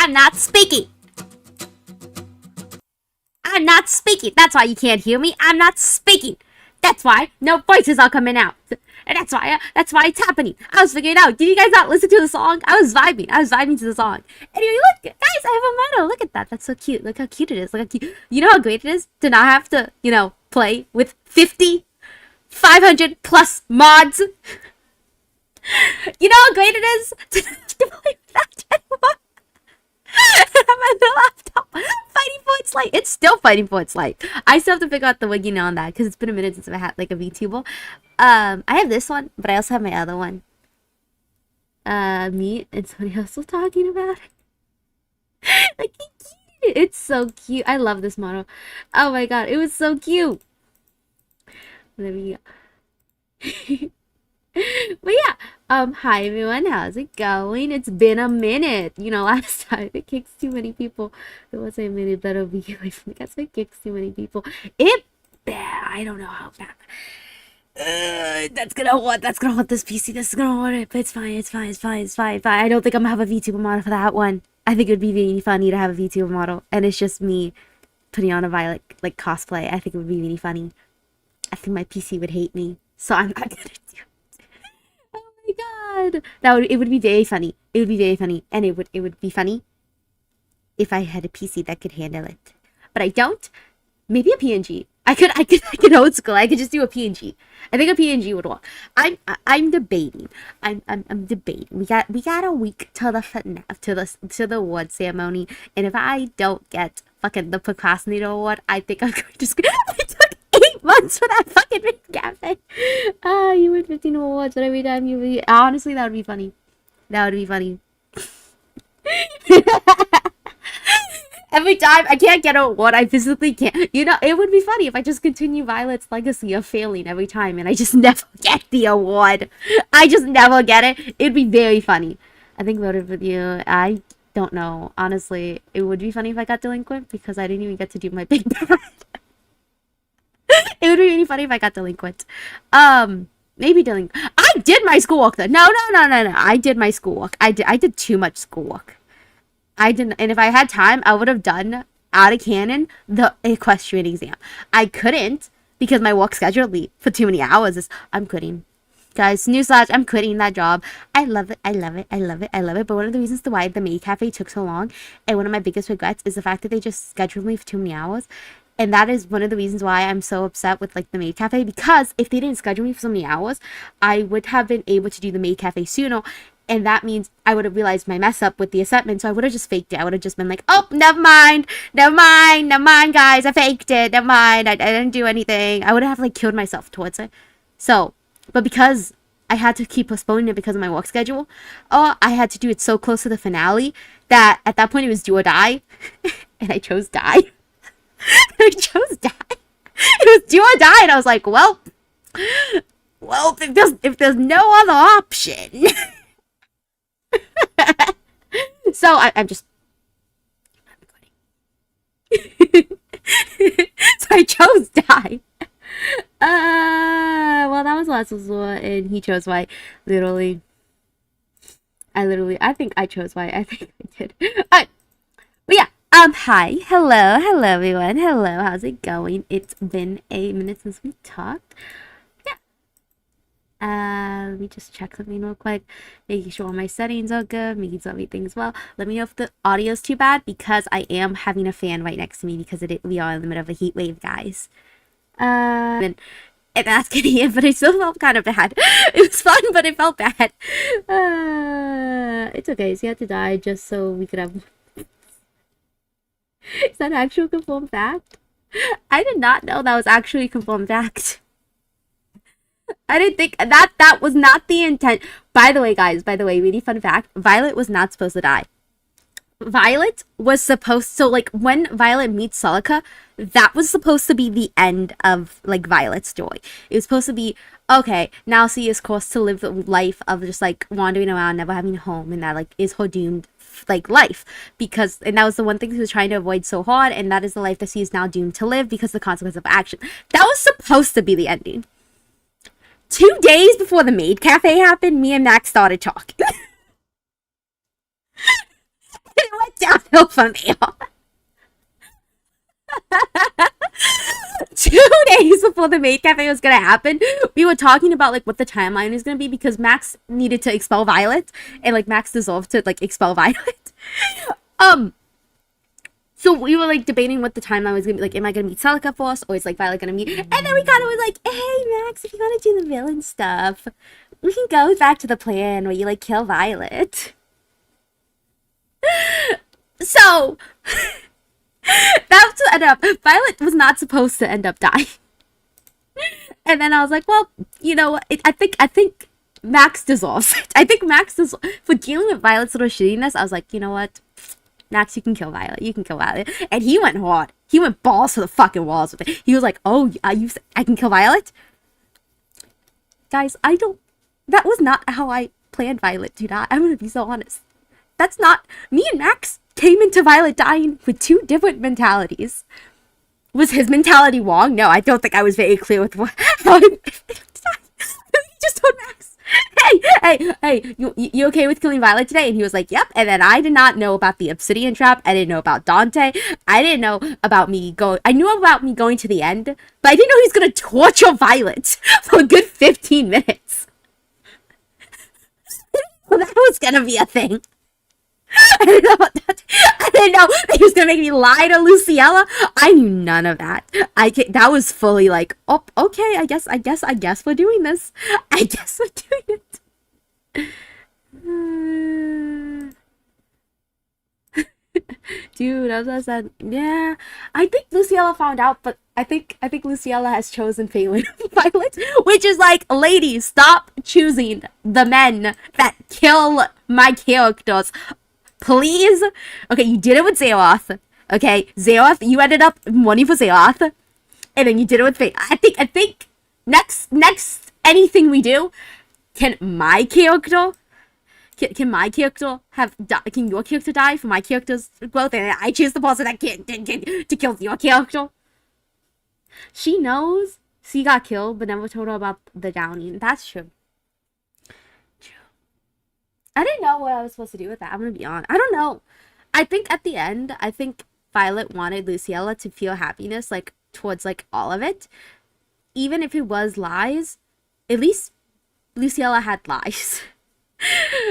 I'm not speaking. I'm not speaking. That's why you can't hear me. I'm not speaking. That's why no voices are coming out. And that's why it's happening. I was figuring it out. Did you guys not listen to the song? I was vibing to the song. Anyway, look, guys, I have a medal. Look at that. That's so cute. Look how cute it is. Look how cute. You know how great it is to not have to, play with 500 plus mods. You know how great it is to not have to play with that anymore. I'm on the laptop fighting for its life. It's still fighting for its life. I still have to figure out the wiggy on that because it's been a minute since I had like a VTuber. I have this one, but I also have my other one. Me and somebody else was talking about it. Like, it's so cute. I love this model. Oh my god, it was so cute. There we go. But yeah, hi everyone, how's it going? It's been a minute. Last time it kicks too many people. It wasn't a minute, but it'll be away from the guys. It kicks too many people. It bad. I don't know how bad. That's gonna hold this PC. This is gonna hold it, but it's fine. I don't think I'm gonna have a VTuber model for that one. I think it would be really funny to have a VTuber model, and it's just me putting on a Violet like cosplay. I think it would be really funny. I think my PC would hate me, so I'm not gonna do it. Oh my god, it would be very funny. It would be very funny, and it would be funny if I had a PC that could handle it. But I don't. Maybe a PNG. I could old school. I could just do a PNG. I think a PNG would work. I'm debating. I'm debating. We got a week till the award ceremony, and if I don't get fucking the procrastinator award, I think I'm going to. I took 8 months for that fucking cafe. You win 15 awards, but every time you honestly, that would be funny. That would be funny. Every time I can't get an award, I physically can't. It would be funny if I just continue Violet's legacy of failing every time and I just never get the award. I just never get it. It'd be very funny. I think voted with you. I don't know. Honestly, it would be funny if I got delinquent because I didn't even get to do my big bad. It would be really funny if I got delinquent. Maybe delinquent. I did my schoolwork though. No. I did my schoolwork. I did too much schoolwork. I didn't, and if I had time, I would have done out of canon the equestrian exam. I couldn't because my work schedule for too many hours. I'm quitting, guys. Newsflash, I'm quitting that job. I love it. But one of the reasons why the maid cafe took so long, and one of my biggest regrets, is the fact that they just scheduled me for too many hours. And that is one of the reasons why I'm so upset with like the maid cafe, because if they didn't schedule me for so many hours, I would have been able to do the maid cafe sooner. And that means I would have realized my mess up with the assessment. So I would have just faked it. I would have just been like, oh, never mind, guys. I faked it. Never mind. I didn't do anything. I would have like killed myself towards it. So, but because I had to keep postponing it because of my work schedule, I had to do it so close to the finale that at that point it was do or die. And I chose die. I chose die. It was do or die. And I was like, well, if there's no other option. So I'm quitting. So I chose die. Well, that was last resort, and he chose white. I think I chose white. I think I did. But yeah. Hi, hello everyone. Hello, how's it going? It's been a minute since we talked. Let me just check something real quick, making sure all my settings are good, making sure everything's well. Let me know if the audio's too bad, because I am having a fan right next to me because we are in the middle of a heat wave, guys. And that's getting but it still felt kind of bad. It was fun, but it felt bad. It's okay. So you had to die just so we could have. Is that actual confirmed fact? I did not know that was actually confirmed fact. I didn't think that was not the intent. By the way, guys, really fun fact, Violet was not supposed to die. Violet was supposed to, like, when Violet meets Celica, that was supposed to be the end of, like, Violet's story. It was supposed to be, okay, now she is forced to live the life of just, like, wandering around, never having a home, and that, like, is her doomed, like, life. And that was the one thing she was trying to avoid so hard, and that is the life that she is now doomed to live because of the consequence of action. That was supposed to be the ending. 2 days before the maid cafe happened, me and Max started talking. It went downhill from there. 2 days before the maid cafe was gonna happen, we were talking about like what the timeline is gonna be because Max needed to expel Violet, and like Max deserved to like expel Violet. So we were like debating what the timeline was gonna be. Like, am I gonna meet Celica first, or is like Violet gonna meet? And then we kind of was like, hey Max, if you wanna do the villain stuff, we can go back to the plan where you like kill Violet. So that's what ended up. Violet was not supposed to end up dying. And then I was like, well, you know what? I think Max deserves it. I think Max deserves for dealing with Violet's little shittiness. I was like, you know what? Max, you can kill Violet. You can kill Violet. And he went hard. He went balls to the fucking walls with it. He was like, oh, I can kill Violet? Guys, that was not how I planned Violet to die. I'm gonna be so honest. That's not, me and Max came into Violet dying with two different mentalities. Was his mentality wrong? No, I don't think I was very clear with how he just told Max, hey, you okay with killing Violet today? And he was like, yep. And then I did not know about the obsidian trap. I didn't know about Dante. I didn't know about I knew about me going to the end, but I didn't know he was going to torture Violet for a good 15 minutes. Well, that was going to be a thing. I didn't know about that. I didn't know that he was gonna make me lie to Luciella. I knew none of that. That was fully like, oh, okay. I guess we're doing this. I guess we're doing it. Dude, as I said, yeah. I think Luciella found out, but I think Luciella has chosen Phelan Violet, which is like, ladies, stop choosing the men that kill my characters. Please. Okay, you did it with Zeroth. Okay, Zeroth, you ended up money for Zeroth. And then you did it with Faith. I think next anything we do, can my character can your character die for my character's growth? And I choose the person that can to kill your character. She knows she got killed, but never told her about the downing. That's true. I didn't know what I was supposed to do with that. I'm gonna be honest. I don't know. I think at the end, Violet wanted Luciella to feel happiness, like, towards, like, all of it. Even if it was lies, at least Luciella had lies.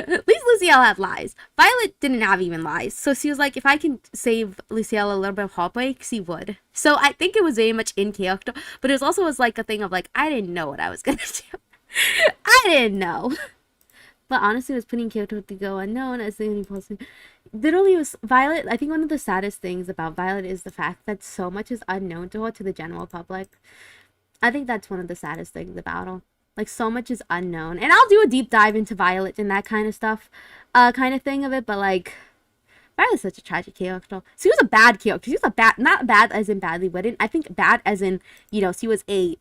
At least Luciella had lies. Violet didn't have even lies. So she was like, if I can save Luciella a little bit of heartbreak, she would. So I think it was very much in character. But it was like a thing of, like, I didn't know what I was gonna do. I didn't know. But honestly, it was putting character to go unknown as the only person. Literally, it was Violet. I think one of the saddest things about Violet is the fact that so much is unknown to her, to the general public. I think that's one of the saddest things about her. Like, so much is unknown. And I'll do a deep dive into Violet and that kind of stuff, kind of thing of it. But, like, Violet's such a tragic character. She was a bad character. She was not bad as in badly written. I think bad as in, you know, she was a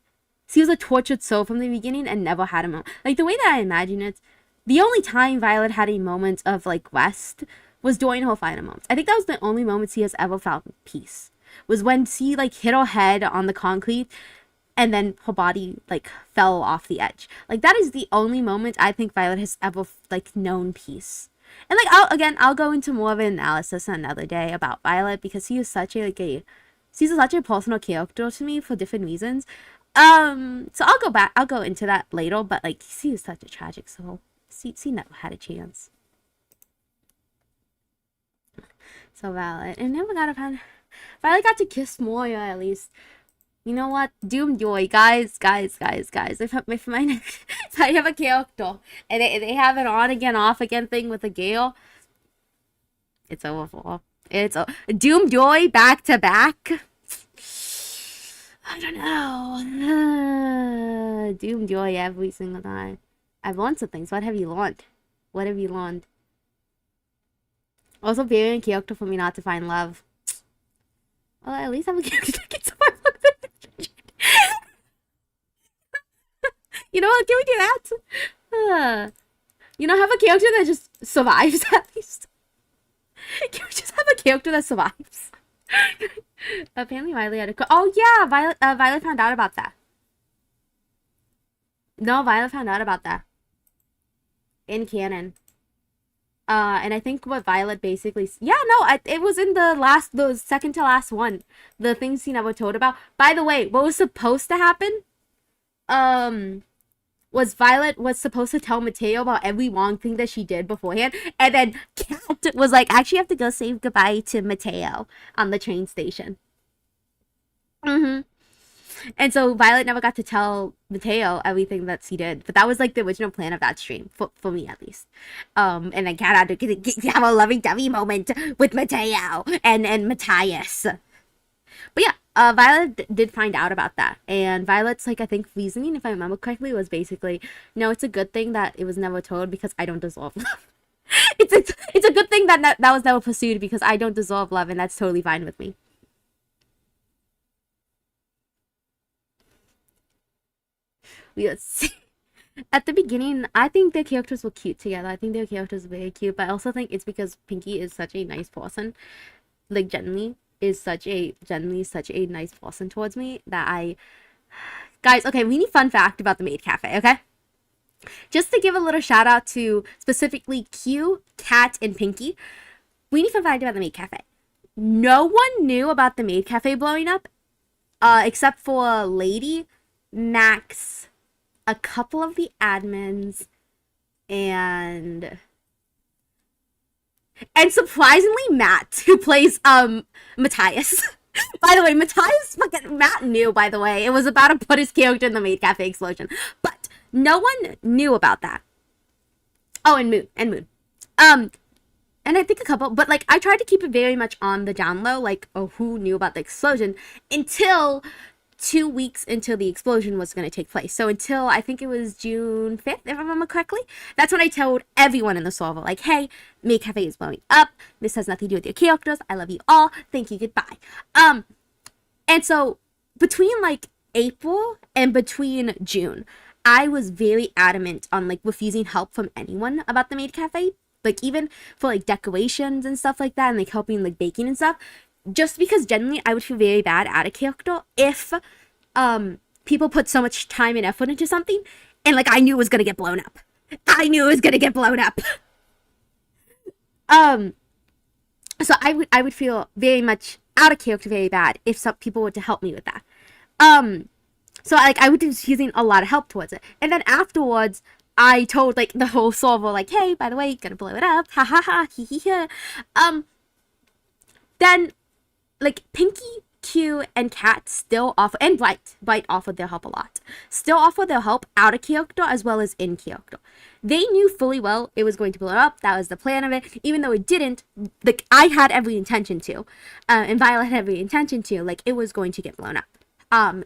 tortured soul from the beginning and never had a moment. Like, the way that I imagine it, the only time Violet had a moment of, like, rest was during her final moments. I think that was the only moment she has ever found peace. Was when she, like, hit her head on the concrete and then her body, like, fell off the edge. Like, that is the only moment I think Violet has ever, like, known peace. And, like, I'll go into more of an analysis another day about Violet because she is such a, she's such a personal character to me for different reasons. So I'll go into that later, but, like, she is such a tragic soul. She never had a chance. So Violet, and never got a fan. Violet got to kiss Moya at least. You know what? Doomjoy, guys. If I have a character and they have an on again, off again thing with a Gale, it's over for. It's Doomjoy back to back. I don't know. Doomjoy every single time. I've learned some things. What have you learned? What have you learned? Also, very character for me not to find love. Well, at least I'm a character that can survive love. You know what? Can we do that? You know, have a character that just survives at least. Can we just have a character that survives? Apparently, Riley had a. Oh yeah, Violet found out about that. No, Violet found out about that. In canon. And I think what Violet basically, yeah, no, it was in the second to last one, the things he never told about. By the way, what was supposed to happen, um, was Violet was supposed to tell Mateo about every wrong thing that she did beforehand, and then Kat was like, actually, have to go say goodbye to Mateo on the train station. Mm-hmm. And so Violet never got to tell Mateo everything that he did, but that was like the original plan of that stream for me at least. And then Kat had to have a loving-dovey moment with Mateo and Matthias. But yeah, Violet did find out about that, and Violet's like I think reasoning, if I remember correctly, was basically, no, it's a good thing that it was never told because I don't deserve love. It's a good thing that that was never pursued because I don't deserve love, and that's totally fine with me. We at the beginning, I think their characters were cute together. I think their characters were very cute, but I also think it's because Pinky is such a nice person, like genuinely such a nice person towards me that I guys, okay, we need fun fact about the maid cafe, okay? Just to give a little shout out to specifically Q, Kat, and Pinky. We need fun fact about the maid cafe. No one knew about the maid cafe blowing up, except for Lady, Max, a couple of the admins, and surprisingly Matt, who plays Matthias. By the way, Matthias fucking Matt knew, by the way. It was about to put his character in the maid cafe explosion. But no one knew about that. Oh, and Moon. Um, and I think a couple, but like I tried to keep it very much on the down low, like, oh, who knew about the explosion until 2 weeks until the explosion was going to take place. So until I think it was June 5th, if I remember correctly, that's when I told everyone in the server, like, hey, Maid Cafe is blowing up. This has nothing to do with your characters. I love you all. Thank you. Goodbye. And so between like April and between June, I was very adamant on like refusing help from anyone about the Maid Cafe. Like even for like decorations and stuff like that, and like helping like baking and stuff, just because generally I would feel very bad at a character if people put so much time and effort into something and like I knew it was gonna get blown up. I knew it was gonna get blown up. um so I would feel very much out of character, very bad if some people were to help me with that. So like I was using a lot of help towards it. And then afterwards I told like the whole server like, hey, by the way, gonna blow it up. Ha ha ha, hee hee hee. Then like Pinky, Q, and Kat still offer, and Bright offered their help a lot. Still offer their help out of character as well as in character. They knew fully well it was going to blow up. That was the plan of it. Even though it didn't, like I had every intention to, and Violet had every intention to, like it was going to get blown up.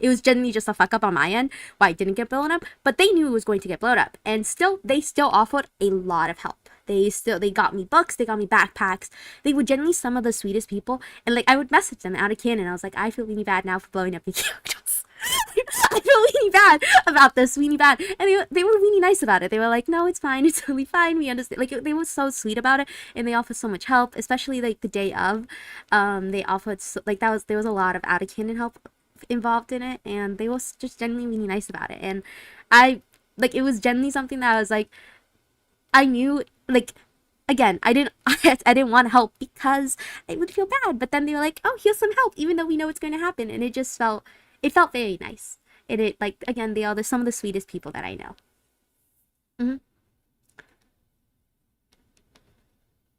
It was generally just a fuck up on my end why it didn't get blown up, but they knew it was going to get blown up, and they still offered a lot of help. They got me books, they got me backpacks. They were generally some of the sweetest people, and like I would message them out of canon. I was like, I feel really bad now for blowing up your characters. I feel really bad about this, really bad. And they were really nice about it. They were like, no, it's fine, it's totally fine. We understand. Like they were so sweet about it, and they offered so much help, especially like the day of. They offered like there was a lot of out of canon help involved in it, and they were just genuinely really nice about it. And I like it was genuinely something that I was like, I knew, like, again, I didn't want to help because I would feel bad, but then they were like, oh, here's some help, even though we know it's going to happen, and it felt very nice. It like, again, they're some of the sweetest people that I know. Mm-hmm.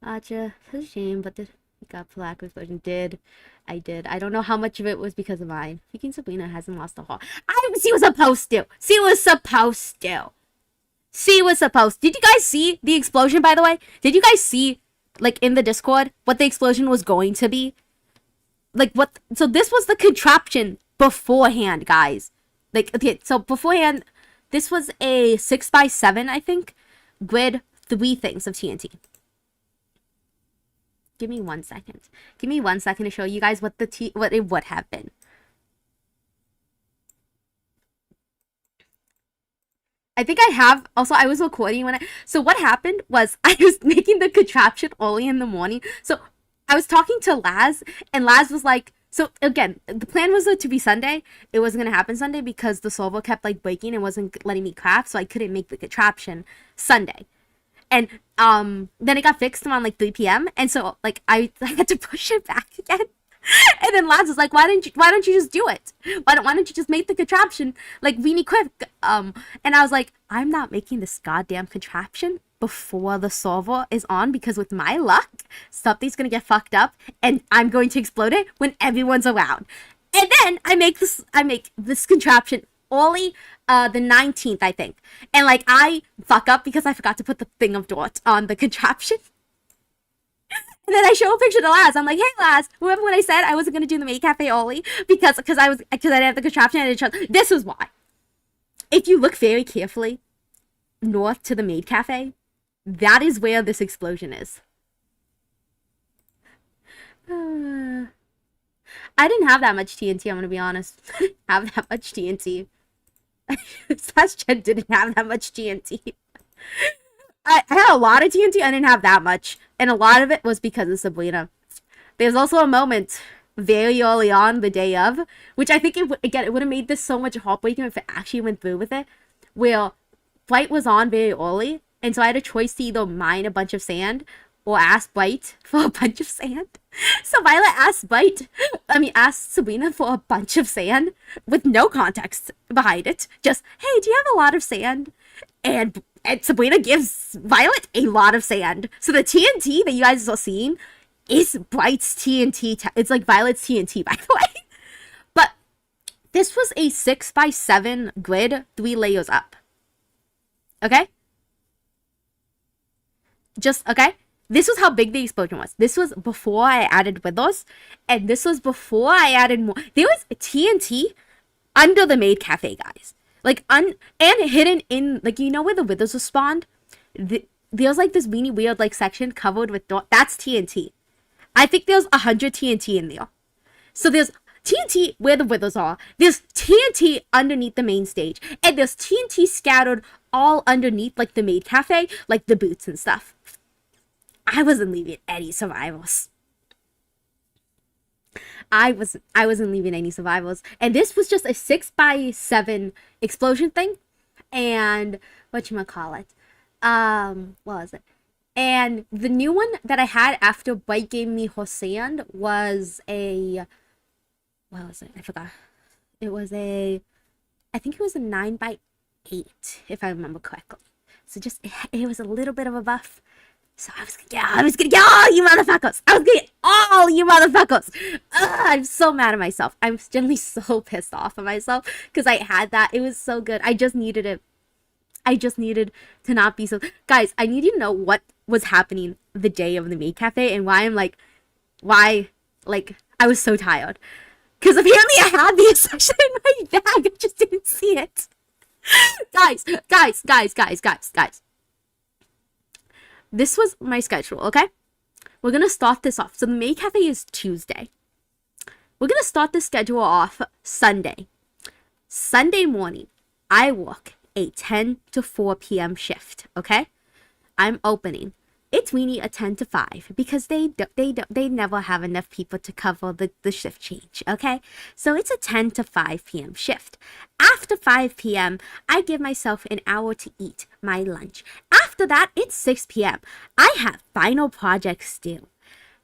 Gotcha. It's a shame, but the got black explosion did. I did. I don't know how much of it was because of mine. Freaking Sabrina hasn't lost a heart. She was supposed to. She was supposed to. She was supposed. Did you guys see the explosion, by the way? Did you guys see, like, in the Discord, what the explosion was going to be? Like, what? So this was the contraption beforehand, guys. Like, okay, so beforehand, this was a 6x7, I think, grid, 3 things of TNT. Give me 1 second. Give me 1 second to show you guys what what it would have been. I think I have. Also, I was recording so what happened was I was making the contraption early in the morning. So I was talking to Laz, and Laz was like, so again, the plan was to be Sunday. It wasn't going to happen Sunday because the server kept like breaking and wasn't letting me craft. So I couldn't make the contraption Sunday. And then it got fixed around like 3 p.m. And so like I had to push it back again. And then Laz was like, why don't you just do it? Why don't you just make the contraption like really quick? And I was like, I'm not making this goddamn contraption before the server is on, because with my luck, something's gonna get fucked up and I'm going to explode it when everyone's around. And then I make this contraption early the 19th, I think. And like I fuck up because I forgot to put the thing of dirt on the contraption. And then I show a picture to Laz. I'm like, hey Laz, remember when I said I wasn't gonna do the maid cafe early because I didn't have the contraption and I didn't trust. This was why. If you look very carefully north to the maid cafe, that is where this explosion is. I didn't have that much TNT, I'm gonna be honest. Have that much TNT. /Jen didn't have that much TNT. I had a lot of TNT, I didn't have that much. And a lot of it was because of Sabrina. There's also a moment very early on, the day of, which I think, it would have made this so much heartbreaking if it actually went through with it, where Bright was on very early, and so I had a choice to either mine a bunch of sand or ask Bright for a bunch of sand. So Violet asked Sabrina for a bunch of sand with no context behind it. Just, hey, do you have a lot of sand? And Sabrina gives Violet a lot of sand. So the TNT that you guys are seeing is Bright's TNT. It's like Violet's TNT, by the way. But this was a 6x7 grid, 3 layers up. Okay? Okay? This was how big the explosion was. This was before I added withers, and this was before I added more. There was TNT under the maid cafe, guys. Like, and hidden in, like, you know where the withers were spawned? There's, like, this really weird, like, section covered with dirt. That's TNT. I think there's 100 TNT in there. So there's TNT where the withers are. There's TNT underneath the main stage. And there's TNT scattered all underneath, like, the maid cafe, like, the boots and stuff. I wasn't leaving any survivors. I wasn't leaving any survivors. And this was just a 6x7 explosion thing. And whatchamacallit? What was it? And the new one that I had after Bright gave me her sand was a, what was it? I forgot. It was I think it was a 9x8, if I remember correctly. So just, it was a little bit of a buff. So I was gonna get all you motherfuckers. I was gonna get all you motherfuckers. I'm so mad at myself. I'm generally so pissed off at myself because I had that. It was so good. I just needed it. I just needed to not be so. Guys, I need you to know what was happening the day of the maid cafe and why I was so tired. Because apparently I had the accession in my bag. I just didn't see it. Guys. This was my schedule, okay? We're going to start this off. So the maid cafe is Tuesday. We're going to start the schedule off Sunday. Sunday morning, I work a 10 to 4 p.m. shift, okay? I'm opening. It's really a 10 to 5 because they never have enough people to cover the shift change, okay? So it's a 10 to 5 p.m. shift. After 5 p.m., I give myself an hour to eat my lunch. After that, it's 6 p.m. I have final projects due.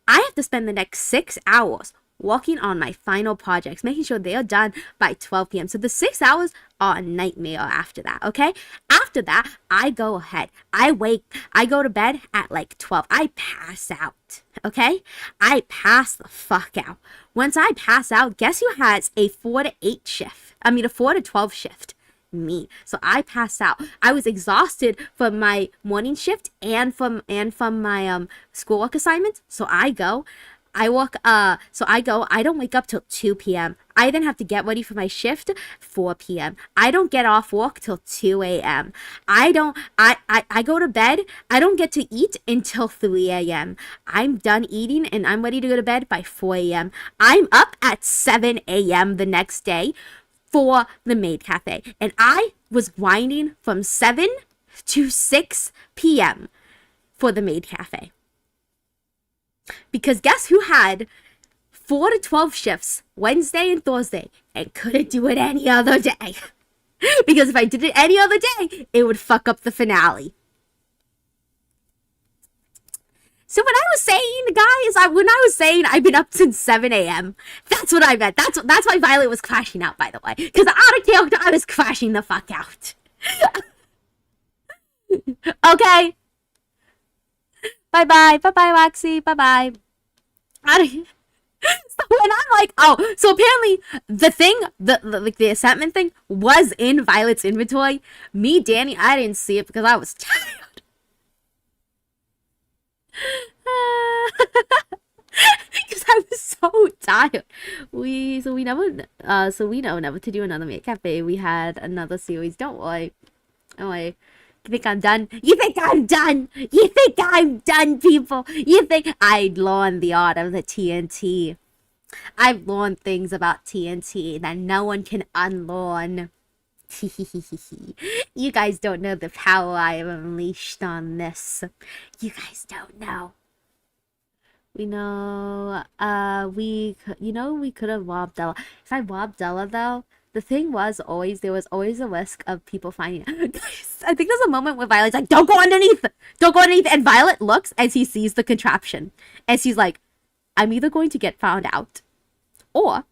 I have to spend the next 6 hours working on my final projects, making sure they are done by 12 p.m. So the 6 hours are a nightmare after that, okay? After that, I go ahead. I go to bed at like 12. I pass out, okay? I pass the fuck out. Once I pass out, guess who has a 4 to 8 shift? I mean, a 4 to 12 shift? Me. So I pass out. I was exhausted from my morning shift and from my schoolwork assignments. So I go. I don't wake up till 2 p.m. I then have to get ready for my shift 4 p.m. I don't get off work till 2 a.m. I go to bed. I don't get to eat until 3 a.m. I'm done eating and I'm ready to go to bed by 4 a.m. I'm up at 7 a.m. the next day for the maid cafe. And I was grinding from 7 to 6 p.m. for the maid cafe. Because guess who had 4 to 12 shifts Wednesday and Thursday and couldn't do it any other day? Because if I did it any other day, it would fuck up the finale. So when I was saying, guys, when I was saying I've been up since 7 a.m., that's what I meant. That's why Violet was crashing out, by the way. Because out of character, I was crashing the fuck out. Okay. Bye-bye. Bye-bye, Waxy. Bye-bye. So when I'm like, oh, so apparently the thing, the ascentment thing was in Violet's inventory. Me, Danny, I didn't see it because I was tired. Because I was so tired. We know never to do another Maid Cafe. We had another series. Don't worry. Don't worry. You think I'm done? You think I'm done? You think I'm done, people? You think I learned the art of the TNT? I've learned things about TNT that no one can unlearn. You guys don't know the power I have unleashed on this. You guys don't know. We know, we could have robbed Della. If I robbed Della, though, the thing was there was always a risk of people finding out. I think there's a moment where Violet's like, don't go underneath! Don't go underneath! And Violet looks as he sees the contraption. And she's like, I'm either going to get found out, or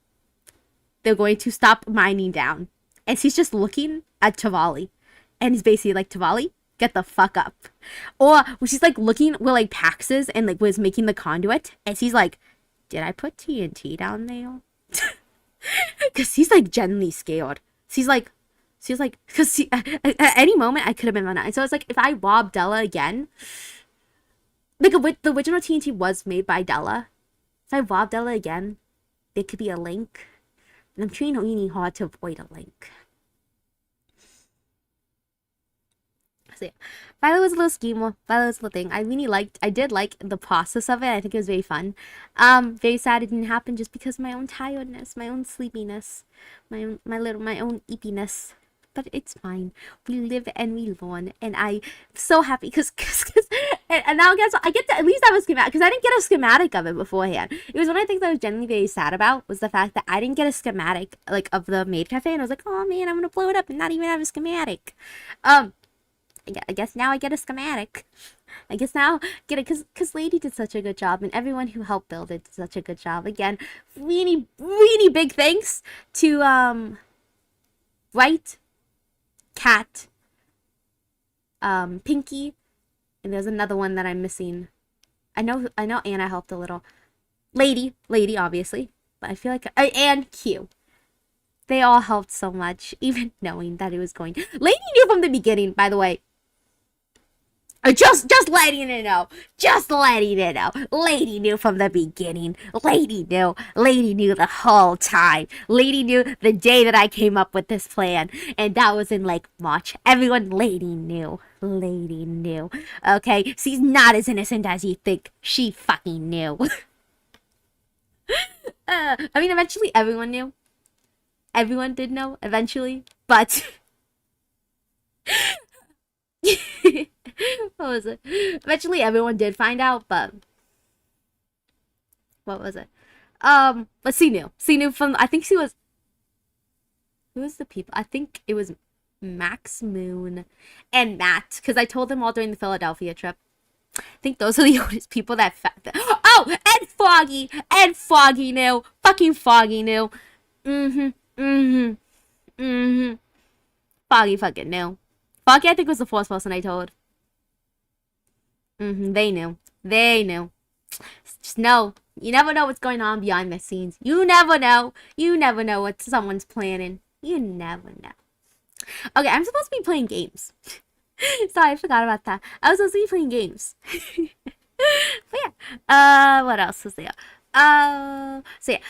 they're going to stop mining down. And she's just looking at Tavali. And he's basically like, Tavali, get the fuck up. Or she's like looking where like Pax is and like was making the conduit. And she's like, did I put TNT down there? Because he's like genuinely scared. She's like, because at any moment I could have been run out. And so it's like, if I rob Della again, like the original TNT was made by Della. If I rob Della again, there could be a link. And I'm trying really hard to avoid a link. So yeah, Violet was a little schemer. Violet was a little thing. I did like the process of it. I think it was very fun. Very sad it didn't happen just because of my own tiredness, my own sleepiness, my own eepiness. But it's fine. We live and we learn, and I'm so happy because and now I get to at least have a schematic because I didn't get a schematic of it beforehand. It was one of the things I was genuinely very sad about was the fact that I didn't get a schematic like of the Maid Cafe, and I was like, oh man, I'm gonna blow it up and not even have a schematic. I guess now I get a schematic. I guess now get it because Lady did such a good job, and everyone who helped build it did such a good job. Again, really, really big thanks to Bright, Cat, Pinky, and there's another one that I'm missing. I know Anna helped a little. Lady, obviously, but I feel like and Q. They all helped so much, even knowing that it was going. Lady knew from the beginning, by the way. Just letting it know. Just letting it know. Lady knew from the beginning. Lady knew. Lady knew the whole time. Lady knew the day that I came up with this plan. And that was in like March. Everyone, Lady knew. Lady knew. Okay? She's not as innocent as you think. She fucking knew. I mean, eventually everyone knew. Everyone did know, eventually. But... what was it? Eventually everyone did find out, but what was it? But she knew. She knew from I think she was who was the people? I think it was Max Moon and Matt, because I told them all during the Philadelphia trip. I think those are the oldest people that oh, and Foggy! And Foggy knew. Fucking Foggy knew. Foggy fucking knew. Foggy, I think, was the fourth person I told. They knew. They knew. Just know. You never know what's going on behind the scenes. You never know. You never know what someone's planning. You never know. Okay, I'm supposed to be playing games. Sorry, I forgot about that. I was supposed to be playing games. But yeah. What else was there? So yeah.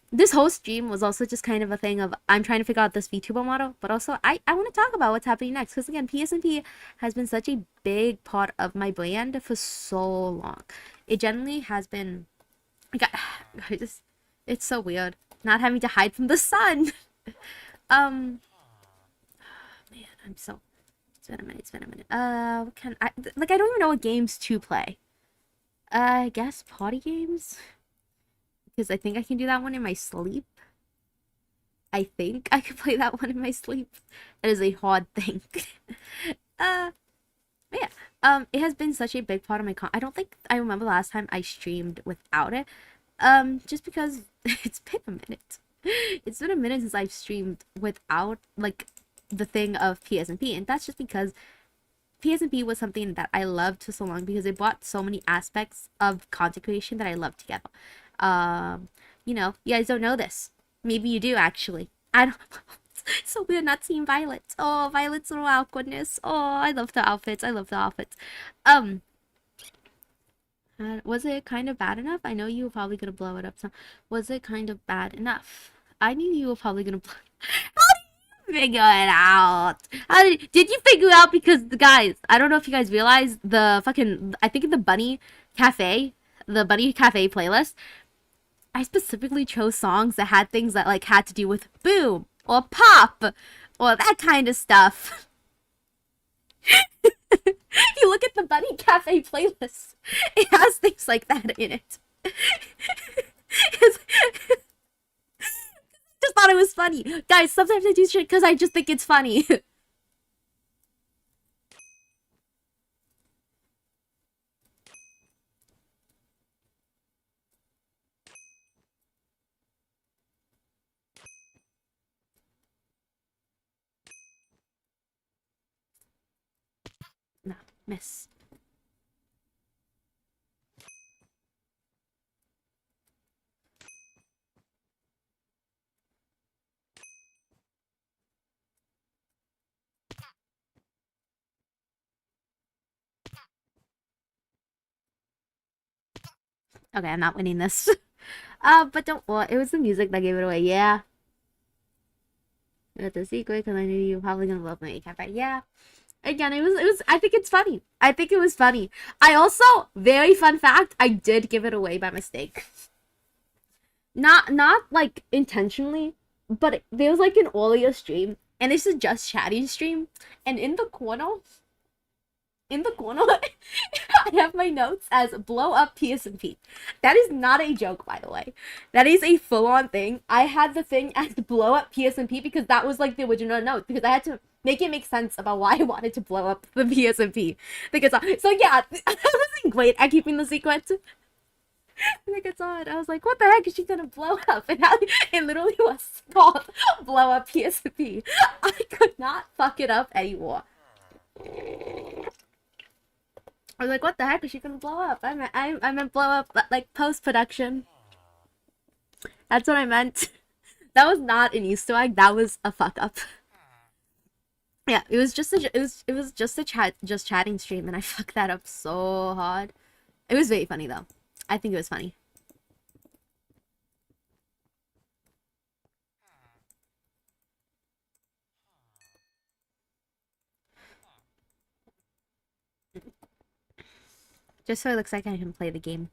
This whole stream was also just kind of a thing of I'm trying to figure out this VTuber model, but also I want to talk about what's happening next, because again, PSNP has been such a big part of my brand for so long. It generally has been it's so weird not having to hide from the sun. Man, it's been a minute. What can I like? I don't even know what games to play. I guess party games. Because I think I can do that one in my sleep. I think I can play that one in my sleep. That is a hard thing. Yeah. It has been such a big part of my I don't think I remember the last time I streamed without it. Just because it's been a minute. It's been a minute since I've streamed without like the thing of PSNP, and that's just because PSNP was something that I loved for so long because it brought so many aspects of content creation that I loved together. You know, you guys don't know this. Maybe you do actually. I don't. So we're not seeing Violet. Oh, Violet's little awkwardness. Oh, I love the outfits. I love the outfits. Was it kind of bad enough? I know you were probably gonna blow it up. So, was it kind of bad enough? I knew you were probably gonna blow. How did you figure it out? How did you figure it out? Because the guys, I don't know if you guys realize the fucking. I think in the Bunny Cafe, the Bunny Cafe playlist, I specifically chose songs that had things that like had to do with boom or pop or that kind of stuff. If you look at the Bunny Cafe playlist, it has things like that in it. Just thought it was funny. Guys, sometimes I do shit because I just think it's funny. No, miss. Okay, I'm not winning this. But don't worry, it was the music that gave it away, yeah. That's a secret because I knew you were probably gonna love my cafe. Yeah. Again, it was I think it's funny. I think it was funny. I also, very fun fact, I did give it away by mistake. Not like intentionally, but there was like an earlier stream, and this is just chatty stream, and in the corner, I have my notes as blow up PSNP. That is not a joke, by the way. That is a full-on thing. I had the thing as blow up PSNP because that was like the original note, because I had to make it make sense about why I wanted to blow up the PSNP. Because so yeah, I wasn't great at keeping the secret. I think it's odd. I was like, what the heck is she gonna blow up? And it literally was called blow up PSNP. I could not fuck it up anymore. I was like, what the heck is she gonna blow up? I meant blow up like post-production. That's what I meant. That was not an Easter egg, that was a fuck up. Yeah, it was just a chatting stream, and I fucked that up so hard. It was very funny though. I think it was funny. Just so it looks like I can play the game.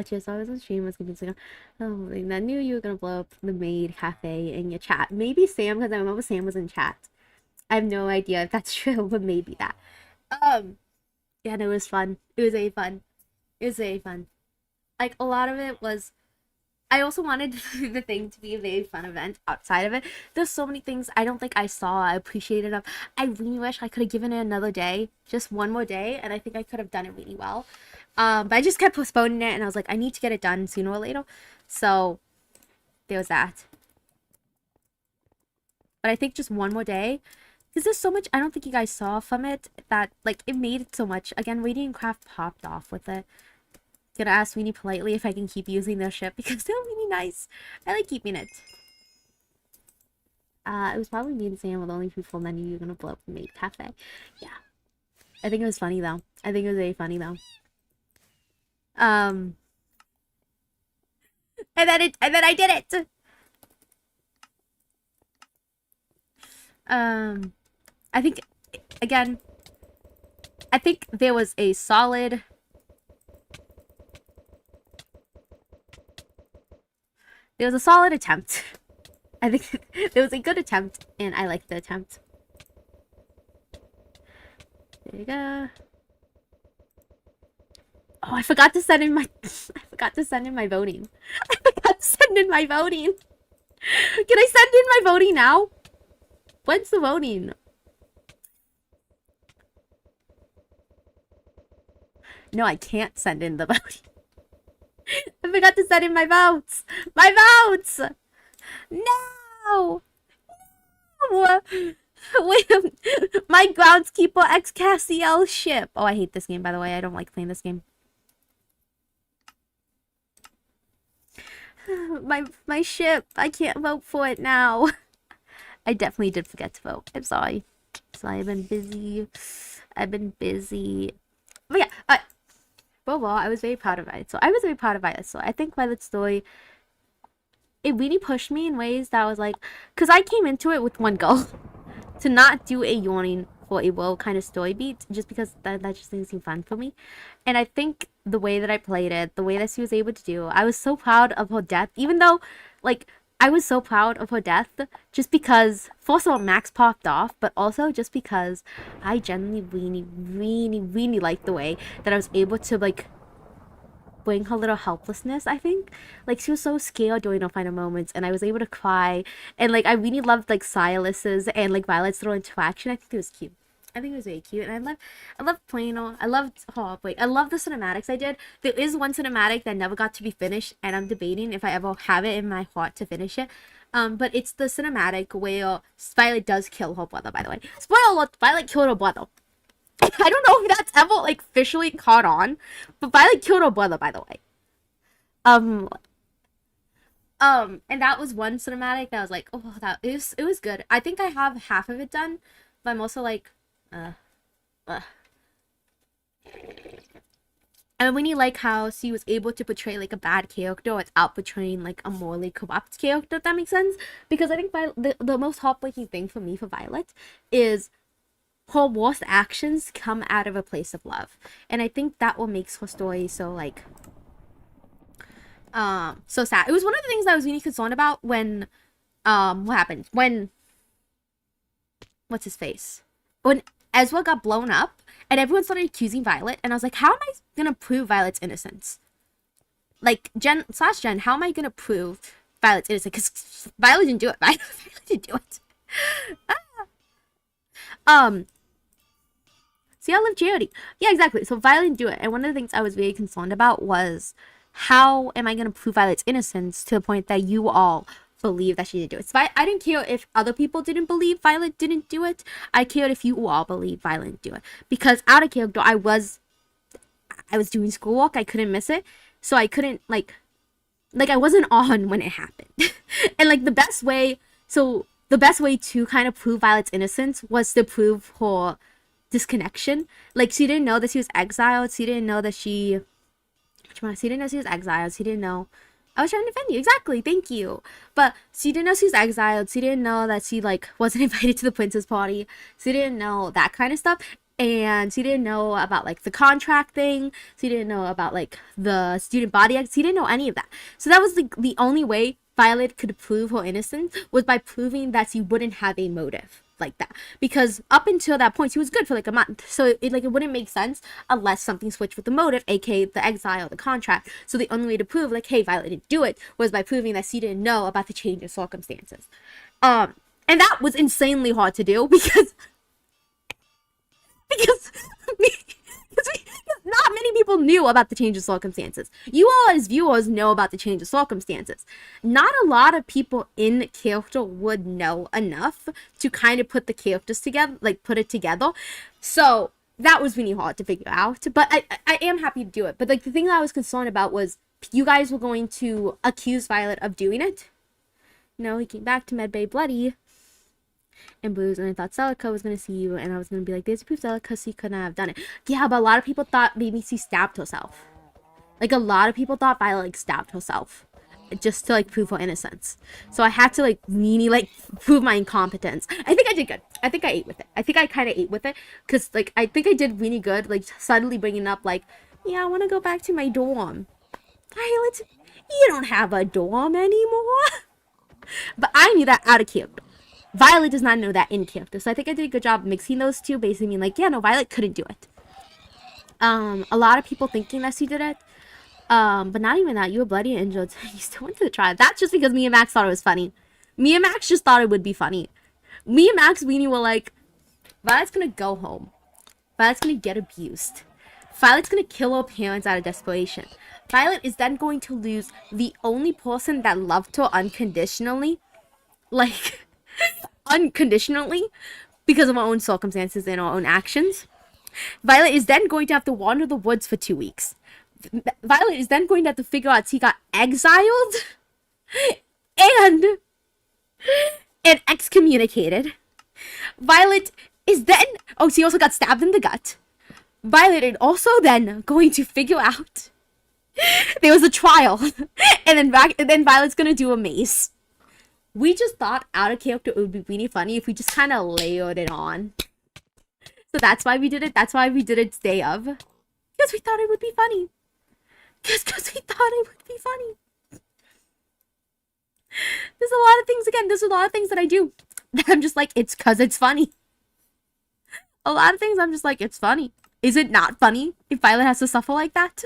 Cheers, I was on stream, was confusing. Oh, I knew you were gonna blow up the maid cafe in your chat. Maybe Sam, because I remember Sam was in chat. I have no idea if that's true, but maybe that. Yeah, no, it was fun. It was very fun. It was very fun. Like, a lot of it was... I also wanted the thing to be a very fun event outside of it. There's so many things I don't think I saw, I appreciated enough. I really wish I could have given it another day, just one more day, and I think I could have done it really well. But I just kept postponing it, and I was like, I need to get it done sooner or later. So, there was that. But I think just one more day, because there's so much I don't think you guys saw from it that, like, it made it so much. Again, Radiant Craft popped off with it. Gonna ask Weenie politely if I can keep using their ship because they're really nice. I like keeping it. It was probably me and Sam were the only people that knew you were gonna blow up the maid cafe. Yeah. I think it was funny though. I think it was very funny though. And then I did it. I think again, I think there was a solid attempt. I think there was a good attempt, and I liked the attempt. There you go. Oh, I forgot to send in my voting. I forgot to send in my voting. Can I send in my voting now? When's the voting? No, I can't send in the vote. I forgot to send in my votes. My votes. No. Wait, my groundskeeper X Cassiel ship. Oh, I hate this game, by the way. I don't like playing this game. My ship. I can't vote for it now. I definitely did forget to vote. I'm sorry. I've been busy. But yeah, overall, I was very proud of Violet. So I was very proud of Violet. So I think Violet's story, it really pushed me in ways that I was like, because I came into it with one goal, to not do a yawning for a woe kind of story beat, just because that just didn't seem fun for me. And I think the way that I played it, the way that she was able to do, I was so proud of her death, even though, like, I was so proud of her death, just because, first of all, Max popped off, but also just because I genuinely, really liked the way that I was able to, like, bring her little helplessness, I think. Like, she was so scared during her final moments, and I was able to cry, and, like, I really loved, like, Silas's and, like, Violet's little interaction. I think it was cute. I think it was very cute, and I loved playing her. I loved her. Wait, I love the cinematics I did. There is one cinematic that never got to be finished, and I'm debating if I ever have it in my heart to finish it. But it's the cinematic where Violet does kill her brother, by the way. Spoiler alert, Violet killed her brother. I don't know if that's ever, like, officially caught on, but Violet killed her brother, by the way. And that was one cinematic that was like, oh, it was good. I think I have half of it done, but I'm also like, I really like how she was able to portray, like, a bad character without portraying, like, a morally corrupt character, if that makes sense. Because I think the most heartbreaking thing for me for Violet is her worst actions come out of a place of love. And I think that what makes her story so, like, so sad. It was one of the things that I was really concerned about when, what happened? When, what's his face? When Ezra got blown up, and everyone started accusing Violet, and I was like, how am I gonna prove Violet's innocence? Like, Jen, how am I gonna prove Violet's innocent? Because Violet didn't do it. Violet didn't do it. See, I love charity. Yeah, exactly. So Violet didn't do it, and one of the things I was very concerned about was, how am I gonna prove Violet's innocence to the point that you all believe that she didn't do it? So I didn't care if other people didn't believe Violet didn't do it. I cared if you all believe Violet didn't do it. Because out of character, I was doing schoolwork. I couldn't miss it. So I couldn't, like I wasn't on when it happened. And, like, the best way to kind of prove Violet's innocence was to prove her disconnection. Like, she didn't know that she was exiled. She didn't know that she didn't know she was exiled. She didn't know. I was trying to defend you. Exactly. Thank you. But she didn't know she was exiled. She didn't know that she, like, wasn't invited to the princess party. She didn't know that kind of stuff. And she didn't know about, like, the contract thing. She didn't know about, like, the student body act. She didn't know any of that. So that was, like, the only way Violet could prove her innocence was by proving that she wouldn't have a motive like that. Because up until that point, she was good for, like, a month. So it wouldn't make sense unless something switched with the motive, aka the exile, the contract. So the only way to prove, like, hey, Violet didn't do it was by proving that she didn't know about the change of circumstances. And that was insanely hard to do because not many people knew about the change of circumstances. You all as viewers know about the change of circumstances. Not a lot of people in character would know enough to kind of put the characters together, like, put it together. So that was really hard to figure out. But I am happy to do it. But, like, the thing that I was concerned about was you guys were going to accuse Violet of doing it. No, he came back to Medbay bloody and bruised, and I thought Celica was gonna see you, and I was gonna be like, there's proof Celica, she couldn't have done it. Yeah, but a lot of people thought maybe she stabbed herself. Like, a lot of people thought Violet, like, stabbed herself just to, like, prove her innocence. So I had to, like, really, like, prove my incompetence. I think I did good. I think I ate with it. I think I kind of ate with it because, like, I think I did really good, like, suddenly bringing up, like, yeah, I want to go back to my dorm. Violet, you don't have a dorm anymore. But I knew that out of character. Violet does not know that in character. So I think I did a good job mixing those two, basically being like, yeah, no, Violet couldn't do it. A lot of people thinking that she did it. But not even that. You were bloody and injured. You still went to the trial. That's just because me and Max thought it was funny. Me and Max just thought it would be funny. Me and Max Weenie were like, Violet's gonna go home. Violet's gonna get abused. Violet's gonna kill her parents out of desperation. Violet is then going to lose the only person that loved her unconditionally, like unconditionally, because of her own circumstances and her own actions. Violet is then going to have to wander the woods for 2 weeks. Violet is then going to have to figure out she got exiled and excommunicated. Violet is then she also got stabbed in the gut. Violet is also then going to figure out there was a trial, and then Violet's gonna do a maze. We just thought out of character it would be really funny if we just kind of layered it on. So that's why we did it. That's why we did it day of, because we thought it would be funny. Because we thought it would be funny. There's a lot of things, again, there's a lot of things that I do that I'm just like, it's because it's funny. A lot of things I'm just like, it's funny. Is it not funny if Violet has to suffer like that?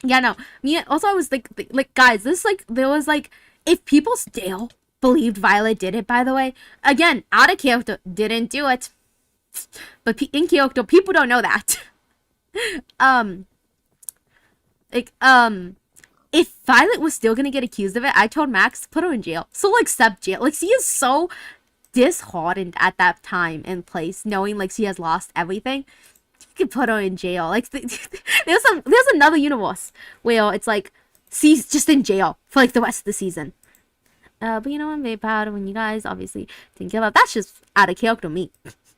Yeah, no. Me, also, I was like, guys, this, like, there was, like, if people still believed Violet did it, by the way, again, out of character, didn't do it. But in character, people don't know that. If Violet was still gonna get accused of it, I told Max, put her in jail. So, accept jail. Like, she is so disheartened at that time and place, knowing, like, she has lost everything. You could put her in jail. Like, there's another universe where it's like, she's just in jail for, like, the rest of the season. But you know, I'm very proud of when you guys obviously didn't give up. That's just out of character me.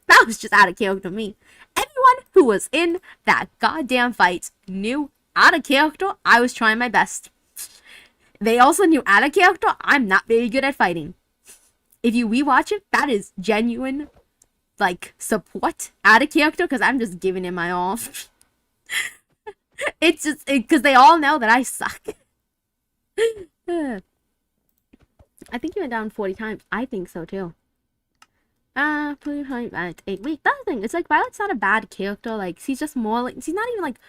That was just out of character me. Everyone who was in that goddamn fight knew out of character I was trying my best. They also knew out of character I'm not very good at fighting. If you rewatch it, that is genuine, like, support out of character, because I'm just giving it my all. It's just because they all know that I suck. I think you went down 40 times. I think so too. 8 weeks. That's the thing. It's like Violet's not a bad character. Like, she's just more like, she's not even like,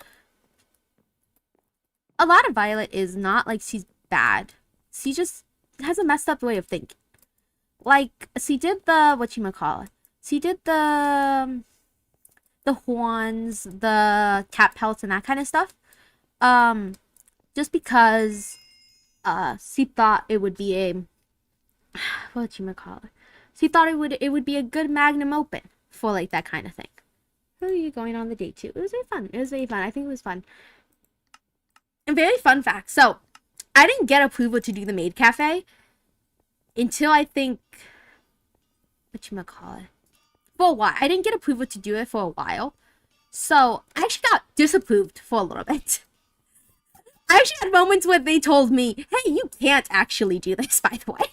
a lot of Violet is not like she's bad. She just has a messed up way of thinking. Like, she did the, whatchamacallit? She did the horns, the cat pelts, and that kind of stuff. Just because, she thought it would be a, whatchamacallit? She thought it would be a good magnum open for, like, that kind of thing. Who are you going on the date to? It was very fun. It was very fun. I think it was fun. And very fun fact. So, I didn't get approval to do the maid cafe until I think, whatchamacallit? For a while. I didn't get approval to do it for a while. So, I actually got disapproved for a little bit. I actually had moments where they told me, hey, you can't actually do this, by the way.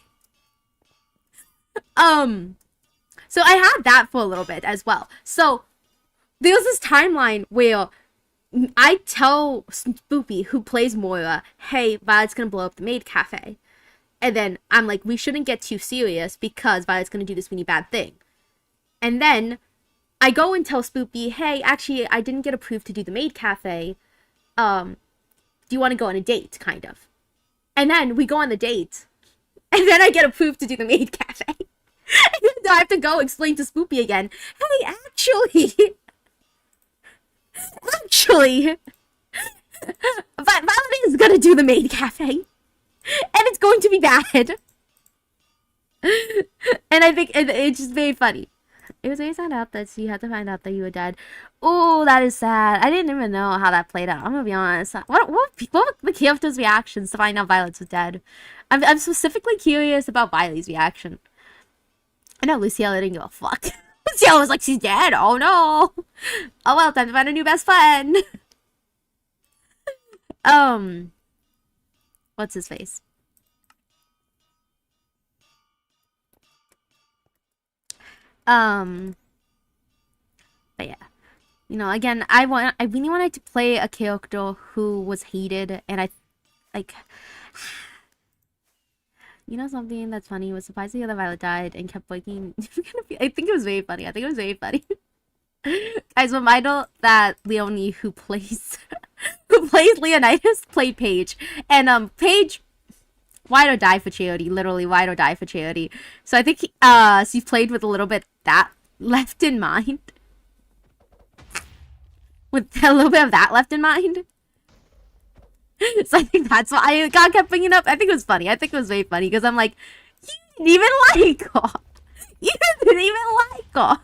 So I had that for a little bit as well. So, there was this timeline where I tell Spoopy, who plays Moira, hey, Violet's gonna blow up the maid cafe. And then I'm like, we shouldn't get too serious because Violet's gonna do this really bad thing. And then I go and tell Spoopy, hey, actually, I didn't get approved to do the maid cafe. Do you want to go on a date, kind of? And then we go on the date. And then I get approved to do the maid cafe. And then I have to go explain to Spoopy again, hey, actually, Violet is gonna do the maid cafe. And it's going to be bad. And I think it's just very funny. It was very sad out that she had to find out that you were dead. Oh, that is sad. I didn't even know how that played out. I'm gonna be honest. What were the characters' reactions to find out Violet was dead? I'm specifically curious about Violet's reaction. I know Luciella didn't give a fuck. Luciella was like, she's dead. Oh no. Oh well, time to find a new best friend. What's his face? But yeah, you know, again, I really wanted to play a character who was hated, and I, like, you know, something that's funny was surprised to hear that Violet died and kept waking. I think it was very funny. Guys, remind her that Leonie, who plays Leonidas, played Paige, and Paige, ride or die for charity, literally ride or die for charity. So I think she played with a little bit that left in mind. with a little bit of that left in mind. So I think that's why I kept bringing up. I think it was funny. I think it was very funny because I'm like, you didn't even like her. You didn't even like her.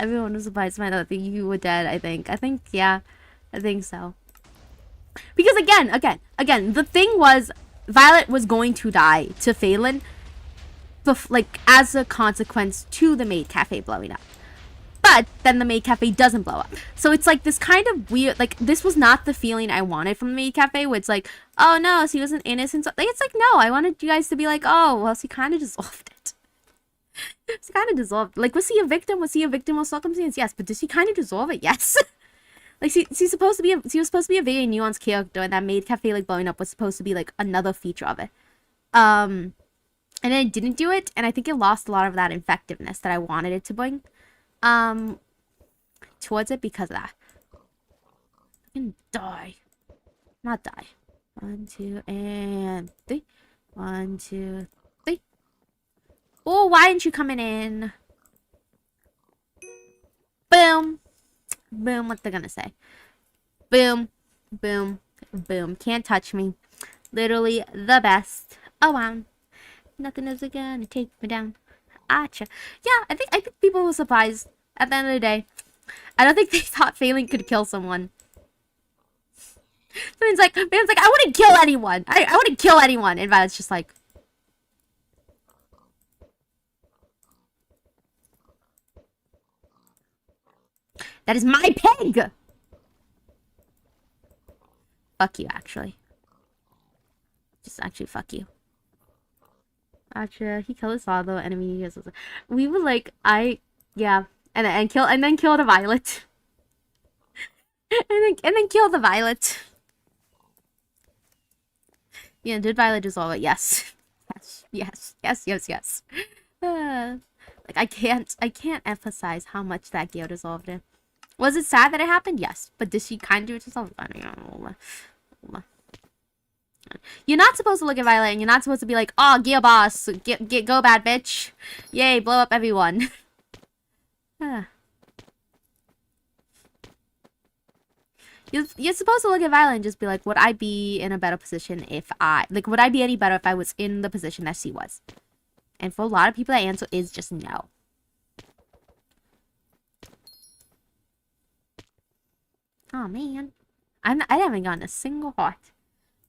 Everyone was surprised to find out that you were dead. I think, yeah, I think so. Because again, the thing was, Violet was going to die to Phelan, like as a consequence to the maid cafe blowing up. But then the maid cafe doesn't blow up. So it's like this kind of weird, like, this was not the feeling I wanted from the maid cafe, where it's like, oh no, she was an innocent. Like, it's like, no, I wanted you guys to be like, oh, well, she kind of dissolved it. She kind of dissolved. Like, was he a victim? Was he a victim of circumstance? Yes, but did she kind of dissolve it? Yes. Like, she was supposed to be a very nuanced character, and that maid cafe, like, blowing up was supposed to be, like, another feature of it. And then it didn't do it, and I think it lost a lot of that effectiveness that I wanted it to bring. Towards it because of that. I can die. Not die. 1, 2, and 3. 1, 2, 3. Oh, why aren't you coming in? Boom. Boom, what they're gonna say. Boom. Boom. Boom. Can't touch me. Literally the best. Oh, wow. Nothing is gonna take me down. Acha. Yeah, I think people were surprised at the end of the day. I don't think they thought Phelan could kill someone. Man's like, I wouldn't kill anyone. I wouldn't kill anyone. And Violet's just like, that is my pig! Fuck you, actually. Just actually, fuck you. Actually, he killed his father, enemy. We were like, yeah. And then kill the Violet. and then kill the Violet. Yeah, did Violet dissolve it? Yes. Yes. Like, I can't emphasize how much that Gale dissolved it. Was it sad that it happened? Yes. But did she kind of do it herself? I don't know. You're not supposed to look at Violet, and you're not supposed to be like, oh, Gale boss, go bad bitch. Yay, blow up everyone. You're supposed to look at Violet and just be like, would I be in a better position if would I be any better if I was in the position that she was? And for a lot of people, that answer is just no. Oh, man. I haven't gotten a single heart.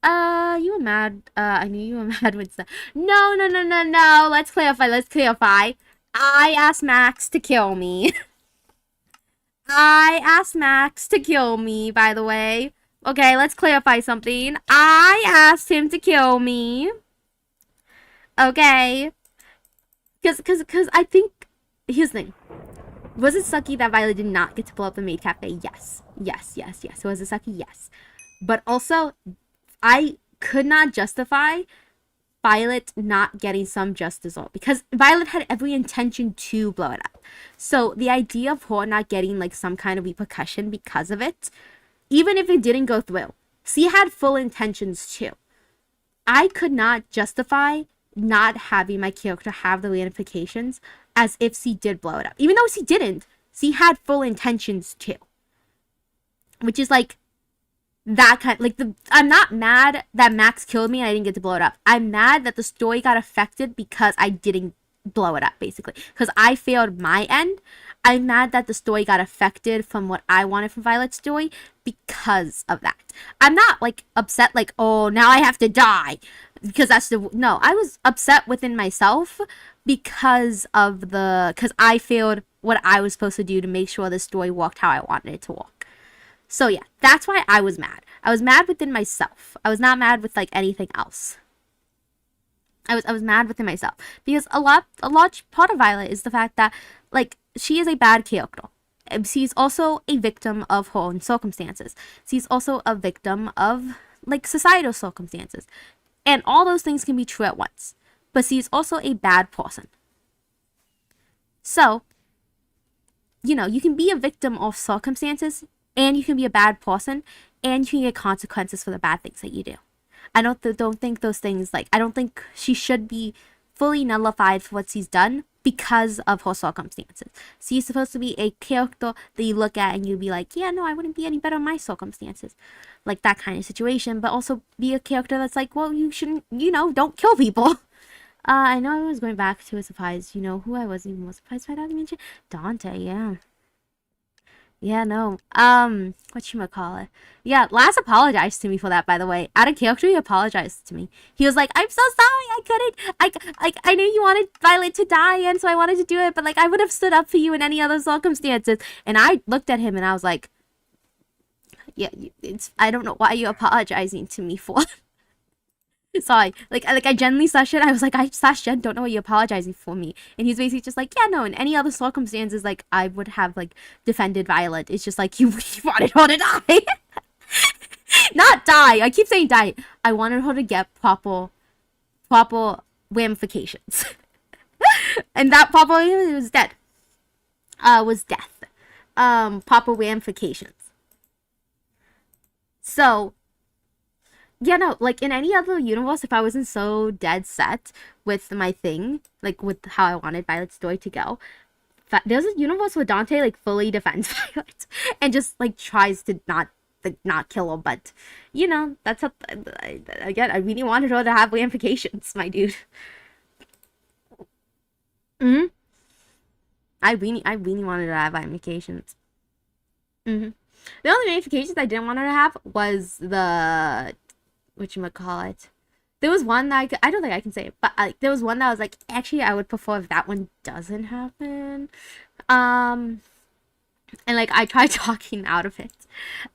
You were mad. I knew you were mad with that. No. Let's clarify. I asked Max to kill me. I asked Max to kill me, by the way. Okay, let's clarify something. I asked him to kill me. Okay. Because I think, here's the thing. Was it sucky that Violet did not get to blow up the maid cafe? Yes. Was it sucky? Yes. But also, I could not justify Violet not getting some just result because Violet had every intention to blow it up. So the idea of her not getting like some kind of repercussion because of it, even if it didn't go through, she had full intentions too. I could not justify not having my character have the ramifications as if she did blow it up. Even though she didn't, she had full intentions too. Which is like, that kind, like, I'm not mad that Max killed me and I didn't get to blow it up. I'm mad that the story got affected because I didn't blow it up, basically. Because I failed my end. I'm mad that the story got affected from what I wanted from Violet's story because of that. I'm not, like, upset, like, oh, now I have to die. Because no, I was upset within myself because I failed what I was supposed to do to make sure the story worked how I wanted it to work. So yeah, that's why I was mad. I was mad within myself. I was not mad with like anything else. I was mad within myself because a large part of Violet is the fact that like she is a bad character. She's also a victim of her own circumstances. She's also a victim of like societal circumstances, and all those things can be true at once. But she's also a bad person. So, you know, you can be a victim of circumstances. And you can be a bad person, and you can get consequences for the bad things that you do. I don't think those things, like, I don't think she should be fully nullified for what she's done, because of her circumstances. So you're supposed to be a character that you look at and you'd be like, yeah, no, I wouldn't be any better in my circumstances. Like that kind of situation, but also be a character that's like, well, you shouldn't, don't kill people. I know I was going back to a surprise, who I wasn't even more surprised by that I mentioned? Dante, yeah. Yeah, no. Whatchamacallit? Yeah, Laz apologized to me for that, by the way. Out of character, he apologized to me. He was like, I'm so sorry, I couldn't. I knew you wanted Violet to die, and so I wanted to do it, but, like, I would have stood up for you in any other circumstances. And I looked at him, and I was like, yeah, I don't know why you're apologizing to me for. Sorry, like I genuinely slash it. I was like, I slash Jen, don't know what you're apologizing for me. And he's basically just like, yeah, no, in any other circumstances, like, I would have, like, defended Violet. It's just like, you wanted her to die. Not die. I keep saying die. I wanted her to get proper ramifications. And that proper was dead. Was death. Proper ramifications. So, yeah, no, like, in any other universe, if I wasn't so dead set with my thing, like, with how I wanted Violet's story to go, there's a universe where Dante, like, fully defends Violet and just, like, tries to not kill her, but, that's how, again, I really wanted her to have ramifications, my dude. I really wanted her to have ramifications. The only ramifications I didn't want her to have was the whatchamacallit. There was one that I don't think I can say it, but there was one that I was like, actually, I would prefer if that one doesn't happen. And like, I tried talking out of it.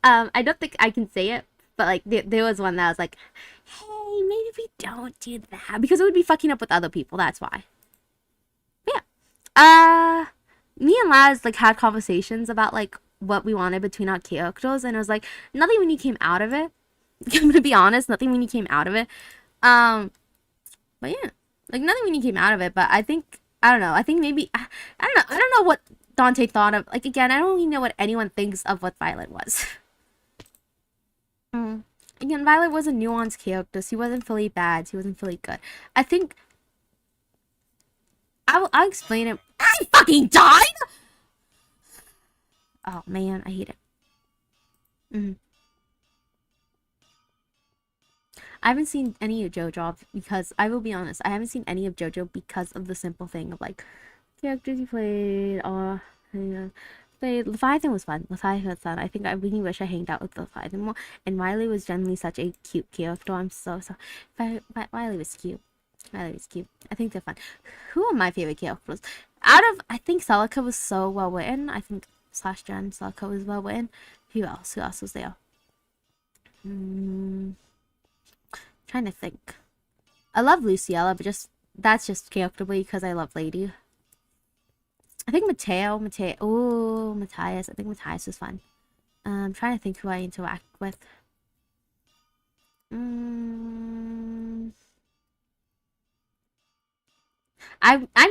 I don't think I can say it, but like, there was one that I was like, hey, maybe we don't do that, because it would be fucking up with other people, that's why. But yeah. Me and Laz, like, had conversations about, like, what we wanted between our characters, and it was like, nothing when you came out of it. I'm gonna be honest, nothing when you came out of it. But yeah, like, nothing when you came out of it. But I think, I don't know. I think maybe, I don't know what Dante thought of. Like, again, I don't really know what anyone thinks of what Violet was. Again, Violet was a nuanced character. She wasn't fully bad. She wasn't fully good. I think I'll explain it. I fucking died. Oh man, I hate it. I haven't seen any of JoJo because, I will be honest, I haven't seen any of JoJo because of the simple thing of, like, characters you played, or, Leviathan was fun. Leviathan was fun. I think I really wish I hanged out with Leviathan more, and Riley was generally such a cute character. I'm so Riley was cute. Riley was cute. I think they're fun. Who are my favorite characters? Out of, I think Celica was so well written. I think slash Jen, Celica was well written. Who else? Who else was there? Trying to think. I love Luciella, but that's just characterly because I love Lady. I think Matthias. I think Matthias was fun. I'm trying to think who I interact with. I'm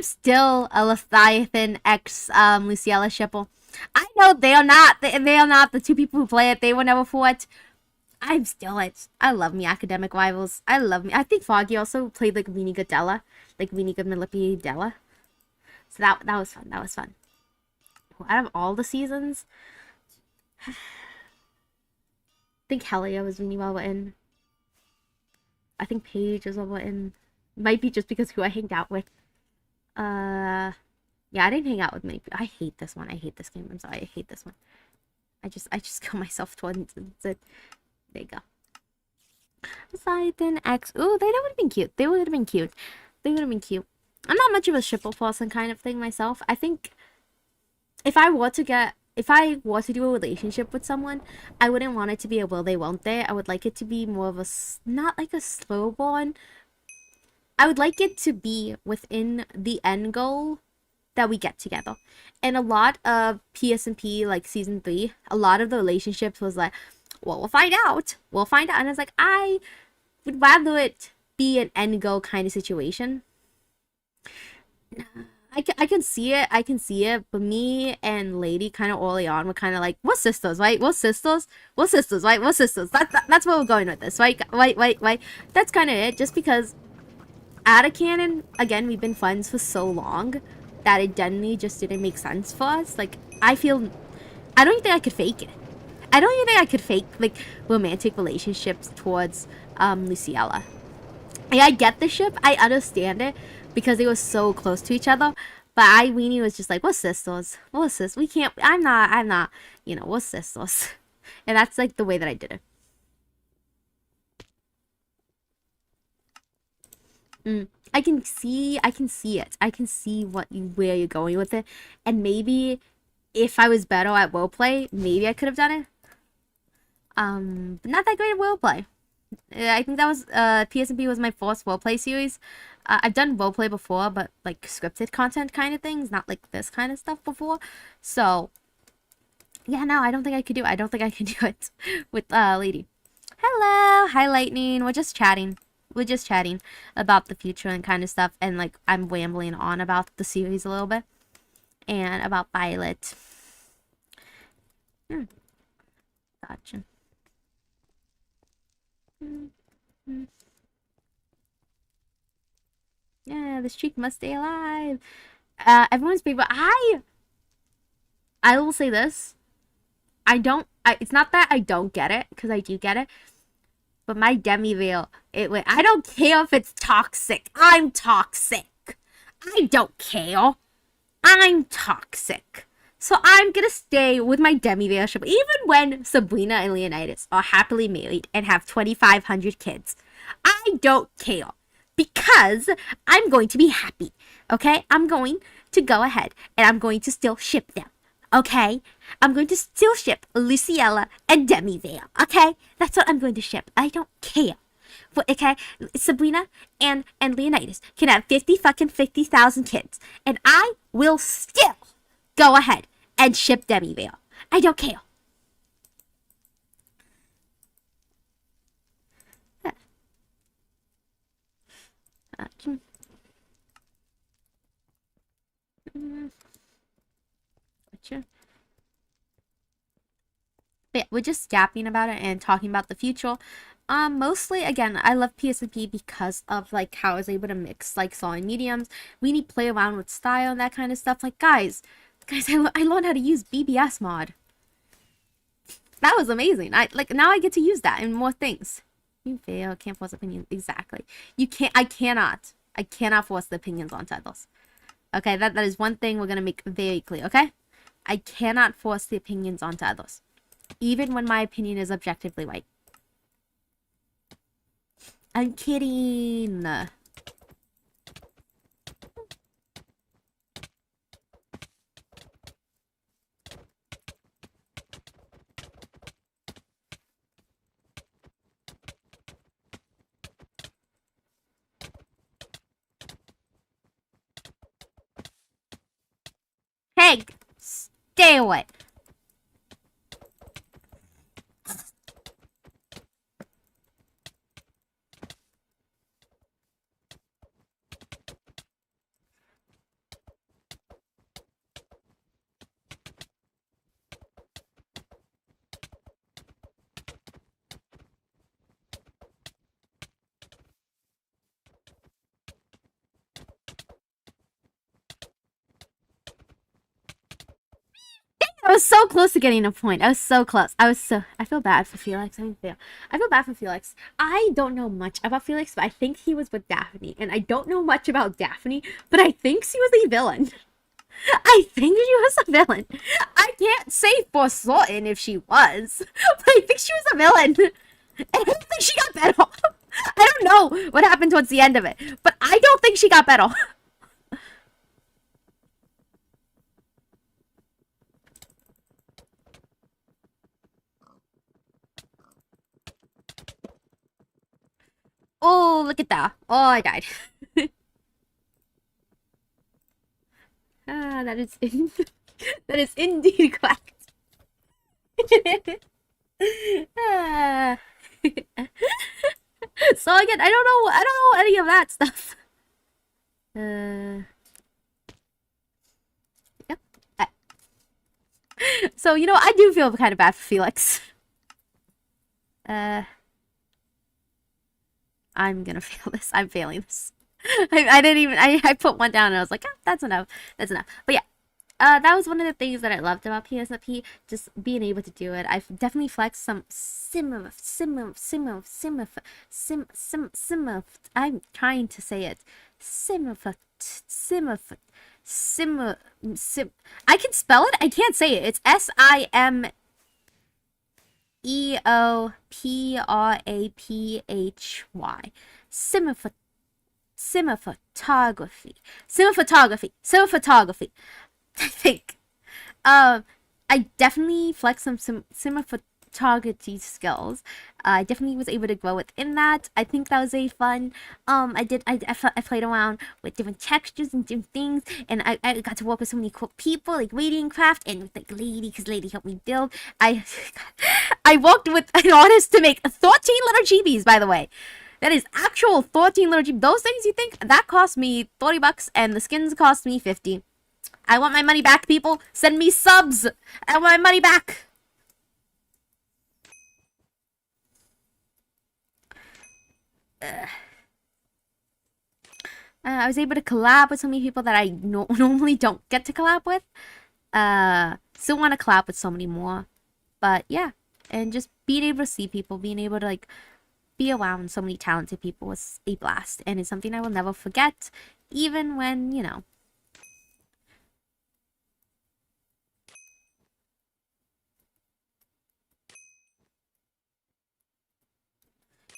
still a Leviathan x Luciella shipper. I know they are not the two people who play it. They were never for it. I'm still it. I love me academic rivals. I love me. I think Foggy also played like Weenie Godella, like Weenie Godmillipi Della. So that was fun. That was fun. Out of all the seasons, I think Helia was really well written. I think Paige was well written. Might be just because who I hanged out with. Yeah, I didn't hang out with many people. I hate this one. I hate this game. I'm sorry. I hate this one. I just kill myself towards it. There you go. Poseidon X. Ooh, they would have been cute. They would have been cute. They would have been cute. I'm not much of a shipper person kind of thing myself. I think if I were to do a relationship with someone, I wouldn't want it to be a will they won't they. I would like it to be more of a, not like a slow burn. I would like it to be within the end goal that we get together. And a lot of PSNP, like season 3, a lot of the relationships was like, well, we'll find out. We'll find out. And it's like, I would rather it be an end goal kind of situation. I can see it. I can see it. But me and Lady kind of early on were kind of like, we're sisters, right? We're sisters. We're sisters, right? We're sisters. That's where we're going with this, right? Right. That's kind of it. Just because out of canon, again, we've been friends for so long. that it genuinely just didn't make sense for us. Like, I don't even think I could fake it. I don't even think I could fake, like, romantic relationships towards, Luciella. Yeah, I get the ship. I understand it because they were so close to each other. But Weenie was just like, we're sisters. We're sisters. We can't, I'm not, we're sisters. And that's like the way that I did it. I can see it. I can see where you're going with it. And maybe if I was better at roleplay, maybe I could have done it. But not that great at roleplay. I think that was PSP was my first roleplay series. I've done roleplay before, but like scripted content kind of things, not like this kind of stuff before. So yeah, no, I don't think I could do it. I don't think I can do it with Lady. Hello, hi Lightning. We're just chatting. We're just chatting about the future and kind of stuff, and like I'm rambling on about the series a little bit and about Violet. Gotcha. Yeah, the streak must stay alive. Everyone's favorite. I will say this. It's not that I don't get it, because I do get it. But my Demi-Veil, I don't care if it's toxic. I'm toxic. I don't care. I'm toxic. So I'm gonna stay with my Demi-Veil ship, even when Sabrina and Leonidas are happily married and have 2,500 kids. I don't care. Because I'm going to be happy. Okay? I'm going to go ahead and I'm going to still ship them. Okay? I'm going to still ship Luciella and Demi-Veil. Okay? That's what I'm going to ship. I don't care. But, okay? Sabrina and Leonidas can have 50,000 kids. And I will still go ahead and ship Demi-Veil. I don't care. Gotcha. But yeah, we're just yapping about it and talking about the future. Mostly, again, I love PSP because of, like, how I was able to mix, like, solid mediums. We need to play around with style and that kind of stuff. Like, guys, I learned how to use BBS mod. That was amazing. Now I get to use that in more things. You fail, can't force opinions. Exactly. I cannot force the opinions onto others. Okay, that is one thing we're gonna make very clear, okay? I cannot force the opinions onto others. Even when my opinion is objectively right. I'm kidding. Hey, stay away. I was so close to getting a point. I was so close. I feel bad for Felix. I feel bad for Felix. I don't know much about Felix, but I think he was with Daphne. And I don't know much about Daphne, but I think she was a villain. I think she was a villain. I can't say for certain if she was, but I think she was a villain. And I don't think she got better. I don't know what happened towards the end of it, but I don't think she got better. Oh, look at that. Oh, I died. That is that is indeed correct. So again, I don't know any of that stuff. Yep. So, I do feel kind of bad for Felix. I'm gonna fail this. I'm failing this. I didn't even I put one down and I was like, ah, that's enough. That's enough. But yeah, that was one of the things that I loved about PSP, just being able to do it. I've definitely flexed some I'm trying to say it. Sim sim I can spell it. I can't say it. It's SIMEOPRAPHY. Cinematography. Cinematography. I think. I definitely flexed some cinematography skills. I definitely was able to grow within that. I think that was very fun. I played around with different textures and different things, and I got to work with so many cool people, like Radiant Craft and with like Lady, because Lady helped me build. I worked with an artist to make 13 little GBs, by the way. That is actual 14 little GBs. Those things you think that cost me $30 and the skins cost me 50. I want my money back, people. Send me subs. I want my money back. I was able to collab with so many people that I normally don't get to collab with. Still want to collab with so many more. But yeah, and just being able to see people, being able to like be around so many talented people was a blast. And it's something I will never forget, even when, you know,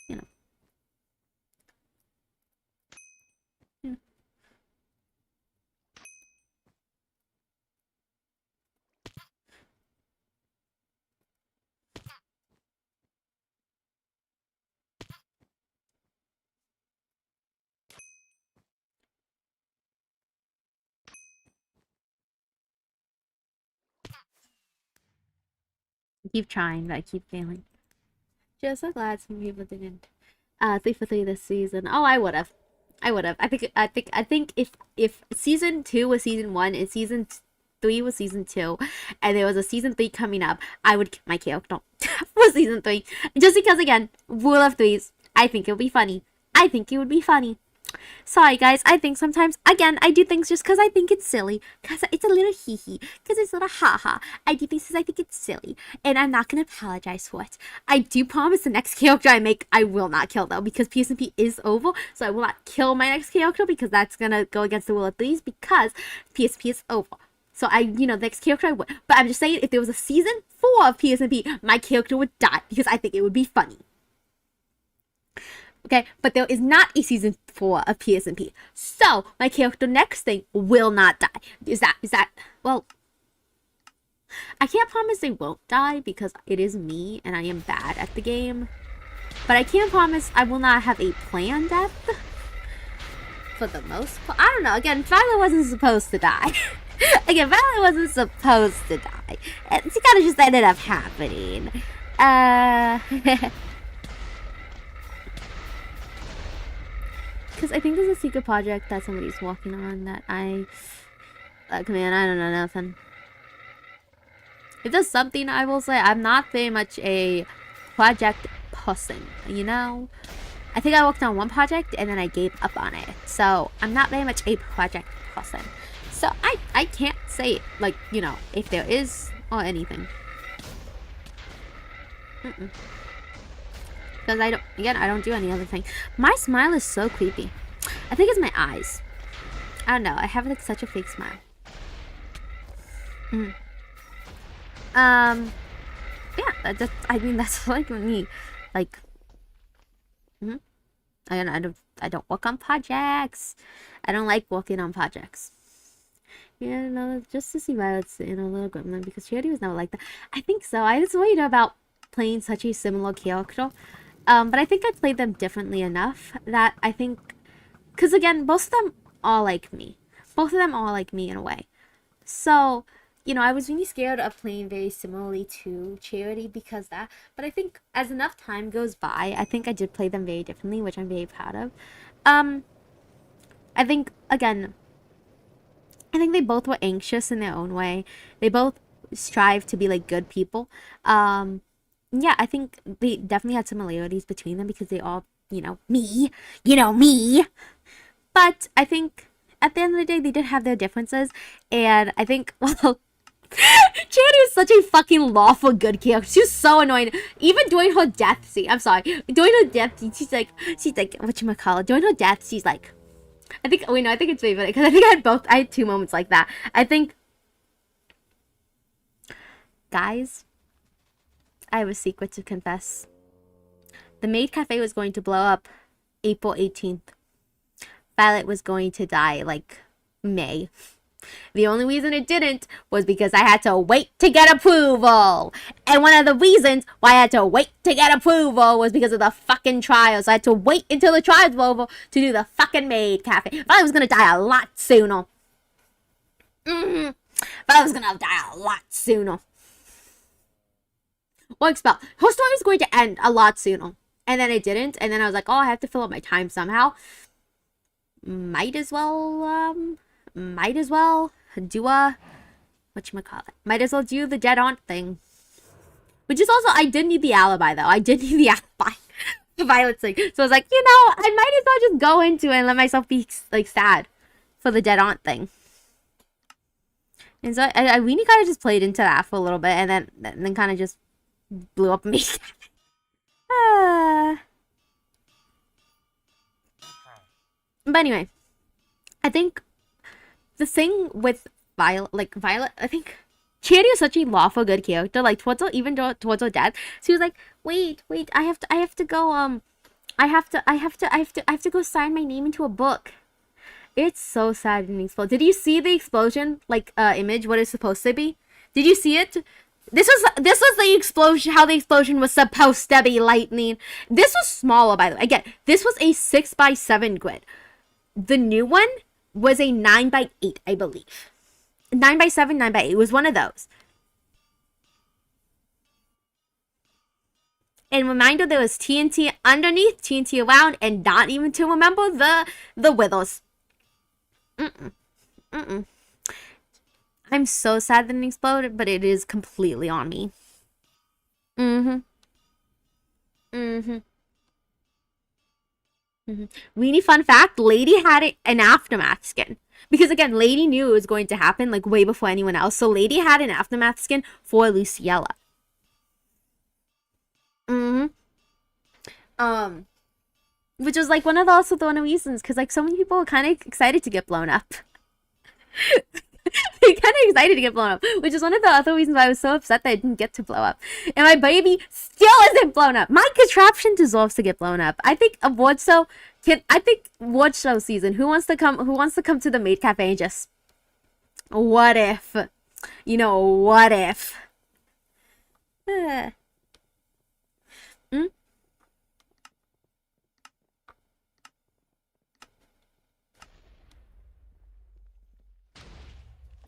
you know. I keep trying, but I keep failing. Just so glad some people didn't. 3 for 3 this season. Oh, I would have. I think if season 2 was season 1 and season 3 was season 2, and there was a season 3 coming up, I would my character for season 3. Just because, again, rule of threes. I think it would be funny. I think it would be funny. Sorry, guys. I think sometimes, again, I do things just because I think it's silly. Because it's a little hee hee. Because it's a little ha ha. I do things because I think it's silly. And I'm not going to apologize for it. I do promise the next character I make, I will not kill, though. Because PSP is over. So I will not kill my next character. Because that's going to go against the rule of threes. Because PSP is over. So the next character I would. But I'm just saying, if there was a season 4 of PSP, my character would die. Because I think it would be funny. Okay, but there is not a season 4 of PSP. So, my character next thing will not die. Is that, well, I can't promise they won't die because it is me and I am bad at the game. But I can promise I will not have a planned death. For the most part. I don't know, again, Violet wasn't supposed to die. Again, Violet wasn't supposed to die. It kind of just ended up happening. Because I think there's a secret project that somebody's working on that man, I don't know nothing. If there's something I will say, I'm not very much a project person, you know? I think I worked on one project and then I gave up on it. So, I'm not very much a project person. So, I can't say, like, if there is or anything. Because I don't do any other thing. My smile is so creepy. I think it's my eyes. I don't know. I have like such a fake smile. Yeah. That's like me. Like, I don't work on projects. I don't like working on projects. Yeah, no, just to see Violet's in a little gremlin because Charity was never like that. I think so. I was worried about playing such a similar character. But I think I played them differently enough that I think... Because again, both of them are like me. Both of them are like me in a way. So, I was really scared of playing very similarly to Charity because that. But I think as enough time goes by, I think I did play them very differently, which I'm very proud of. I think, again... I think they both were anxious in their own way. They both strive to be, like, good people. Yeah, I think they definitely had similarities between them because they all, me. But I think at the end of the day, they did have their differences. And I think, well, Channy is such a fucking lawful good character. She's so annoying. Even during her death scene, I'm sorry. During her death scene, she's like, whatchamacallit? During her death, she's like, I think it's really funny because I think I had two moments like that. I think, guys, I have a secret to confess. The Maid Cafe was going to blow up April 18th. Violet was going to die like May. The only reason it didn't was because I had to wait to get approval. And one of the reasons why I had to wait to get approval was because of the fucking trials. I had to wait until the trials were over to do the fucking Maid Cafe. Violet was gonna die a lot sooner. Violet was gonna die a lot sooner. Or expel. Her story was going to end a lot sooner. And then it didn't. And then I was like, oh, I have to fill up my time somehow. Might as well do a, whatchamacallit, might as well do the dead aunt thing. Which is also, I did need the alibi though. I did need the alibi. The Violet thing. So I was like, you know, I might as well just go into it and let myself be, like, sad for the dead aunt thing. And so I really kind of just played into that for a little bit and then kind of just blew up me. But anyway, I think the thing with Violet, I think Charity is such a lawful good character. Like towards her death, she was like, wait, I have to go. I have to go sign my name into a book. It's so sad and explode. Did you see the explosion image? What it's supposed to be? Did you see it? This was the explosion. How the explosion was supposed to be lightning. This was smaller, by the way. Again, this was a 6x7 grid. The new one was a 9x8, I believe. 9x7, 9x8. It was one of those. And reminder, there was TNT underneath, TNT around, and not even to remember the withers. I'm so sad that it exploded, but it is completely on me. Really fun fact, Lady had an aftermath skin. Because again, Lady knew it was going to happen like way before anyone else. So Lady had an aftermath skin for Luciella. Which was like one of the reasons, because like so many people were kind of excited to get blown up. They're kind of excited to get blown up, which is one of the other reasons why I was so upset that I didn't get to blow up. And my baby still isn't blown up. My contraption deserves to get blown up. I think award show season. Who wants to come to the Maid Cafe and just what if? You know, what if?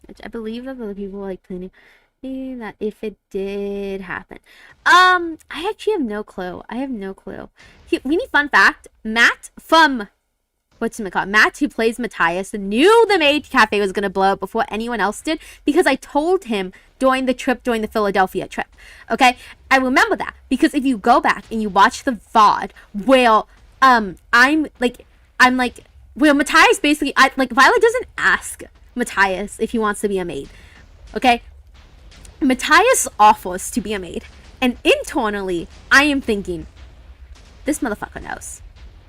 Which I believe that the people like planning that if it did happen. I actually have no clue. Really fun fact, Matt from Matt, who plays Matthias, knew the Maid Cafe was gonna blow up before anyone else did because I told him during the Philadelphia trip. Okay? I remember that because if you go back and you watch the VOD where where Matthias basically Violet doesn't ask Matthias if he wants to be a maid. Okay? Matthias offers to be a maid. And internally, I am thinking, this motherfucker knows.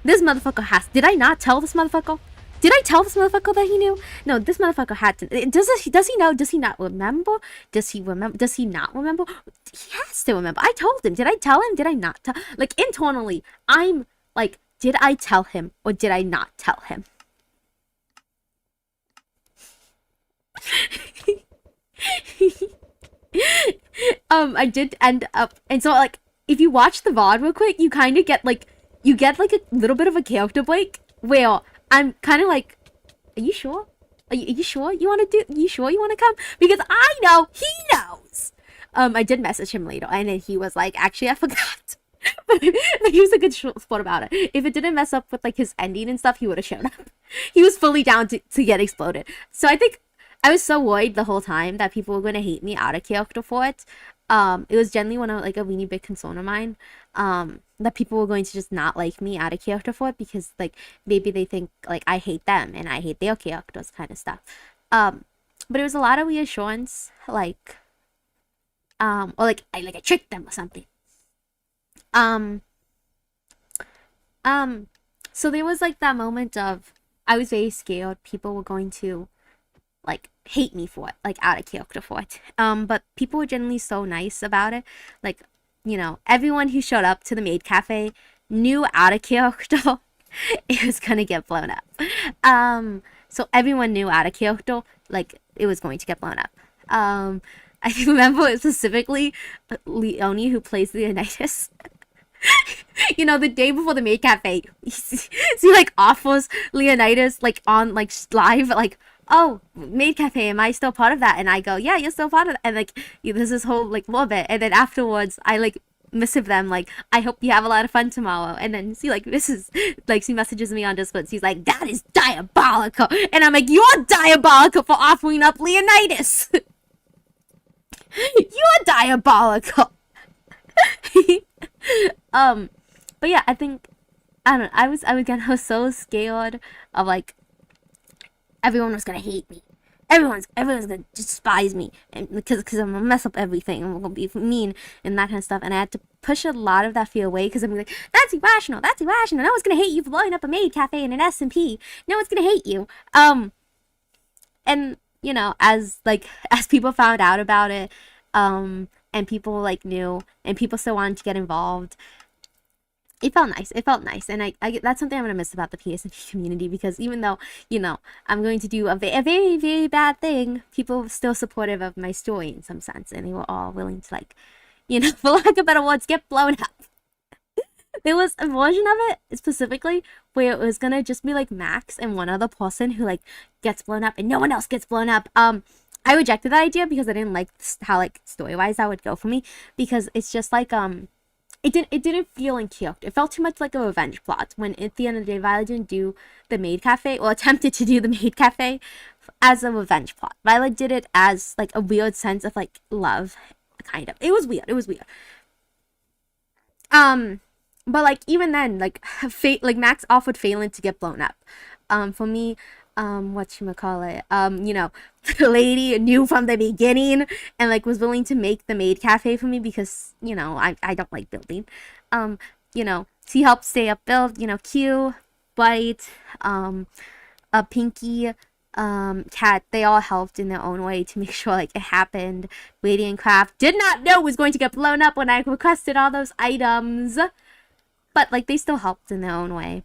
This motherfucker has. Did I not tell this motherfucker? Did I tell this motherfucker that he knew? No, this motherfucker had to. Does he know? Does he not remember? Does he remember? Does he not remember? He has to remember. I told him. Did I tell him? Did I not tell? Like, internally, I'm like, did I tell him or did I not tell him? I did end up, and so like if you watch the VOD real quick, you kind of get like a little bit of a character break where I'm kind of like, are you sure? Are you sure you want to do? You sure you want to come? Because I know he knows. I did message him later, and then he was like, actually, I forgot. But he was a good sport about it. If it didn't mess up with like his ending and stuff, he would have shown up. He was fully down to get exploded. So I think I was so worried the whole time that people were gonna hate me out of character for it. It was generally one of like a really big concern of mine. that people were going to just not like me out of character for it because like maybe they think like I hate them and I hate their characters kind of stuff. But it was a lot of reassurance, like or like I tricked them or something. Um so there was like that moment of I was very scared people were going to like hate me for it, like out of character for it. But people were generally so nice about it. Like, everyone who showed up to the maid cafe knew out of character it was gonna get blown up. So everyone knew out of character, like it was going to get blown up. I remember specifically Leonie who plays Leonidas. The day before the maid cafe, he like offers Leonidas like on like live like, oh, maid cafe, am I still part of that? And I go, yeah, you're still part of it. And like there's this whole like little bit, and then afterwards I like missive them like, I hope you have a lot of fun tomorrow. And then she messages me on Discord. She's like, that is diabolical. And I'm like, you're diabolical for offering up Leonidas. You're diabolical. But yeah, I think I don't know. I was so scared of like everyone was gonna hate me. Everyone's gonna despise me, and because I'm gonna mess up everything, and I'm gonna be mean and that kind of stuff. And I had to push a lot of that fear away because I'm like, that's irrational. That's irrational. No one's gonna hate you for blowing up a maid cafe and an SMP. No one's gonna hate you. And as people found out about it, and people like knew, and people still wanted to get involved. It felt nice. It felt nice, and I that's something I'm gonna miss about the PSNP community because even though I'm going to do a very very bad thing, people were still supportive of my story in some sense, and they were all willing to like, for lack of better words, get blown up. There was a version of it specifically where it was gonna just be like Max and one other person who like gets blown up and no one else gets blown up. I rejected that idea because I didn't like how like story wise that would go for me because it's just like it didn't feel in character. It felt too much like a revenge plot when at the end of the day Violet didn't do the maid cafe or attempted to do the maid cafe as a revenge plot. Violet did it as like a weird sense of like love, kind of. It was weird. But like even then, like Max offered Phelan to get blown up. For me, whatchamacallit, the lady knew from the beginning and like was willing to make the maid cafe for me because, I don't like building. She helped stay up build, Q, Bite, Pinky, Cat, they all helped in their own way to make sure like it happened. Radiant Craft did not know it was going to get blown up when I requested all those items. But like they still helped in their own way.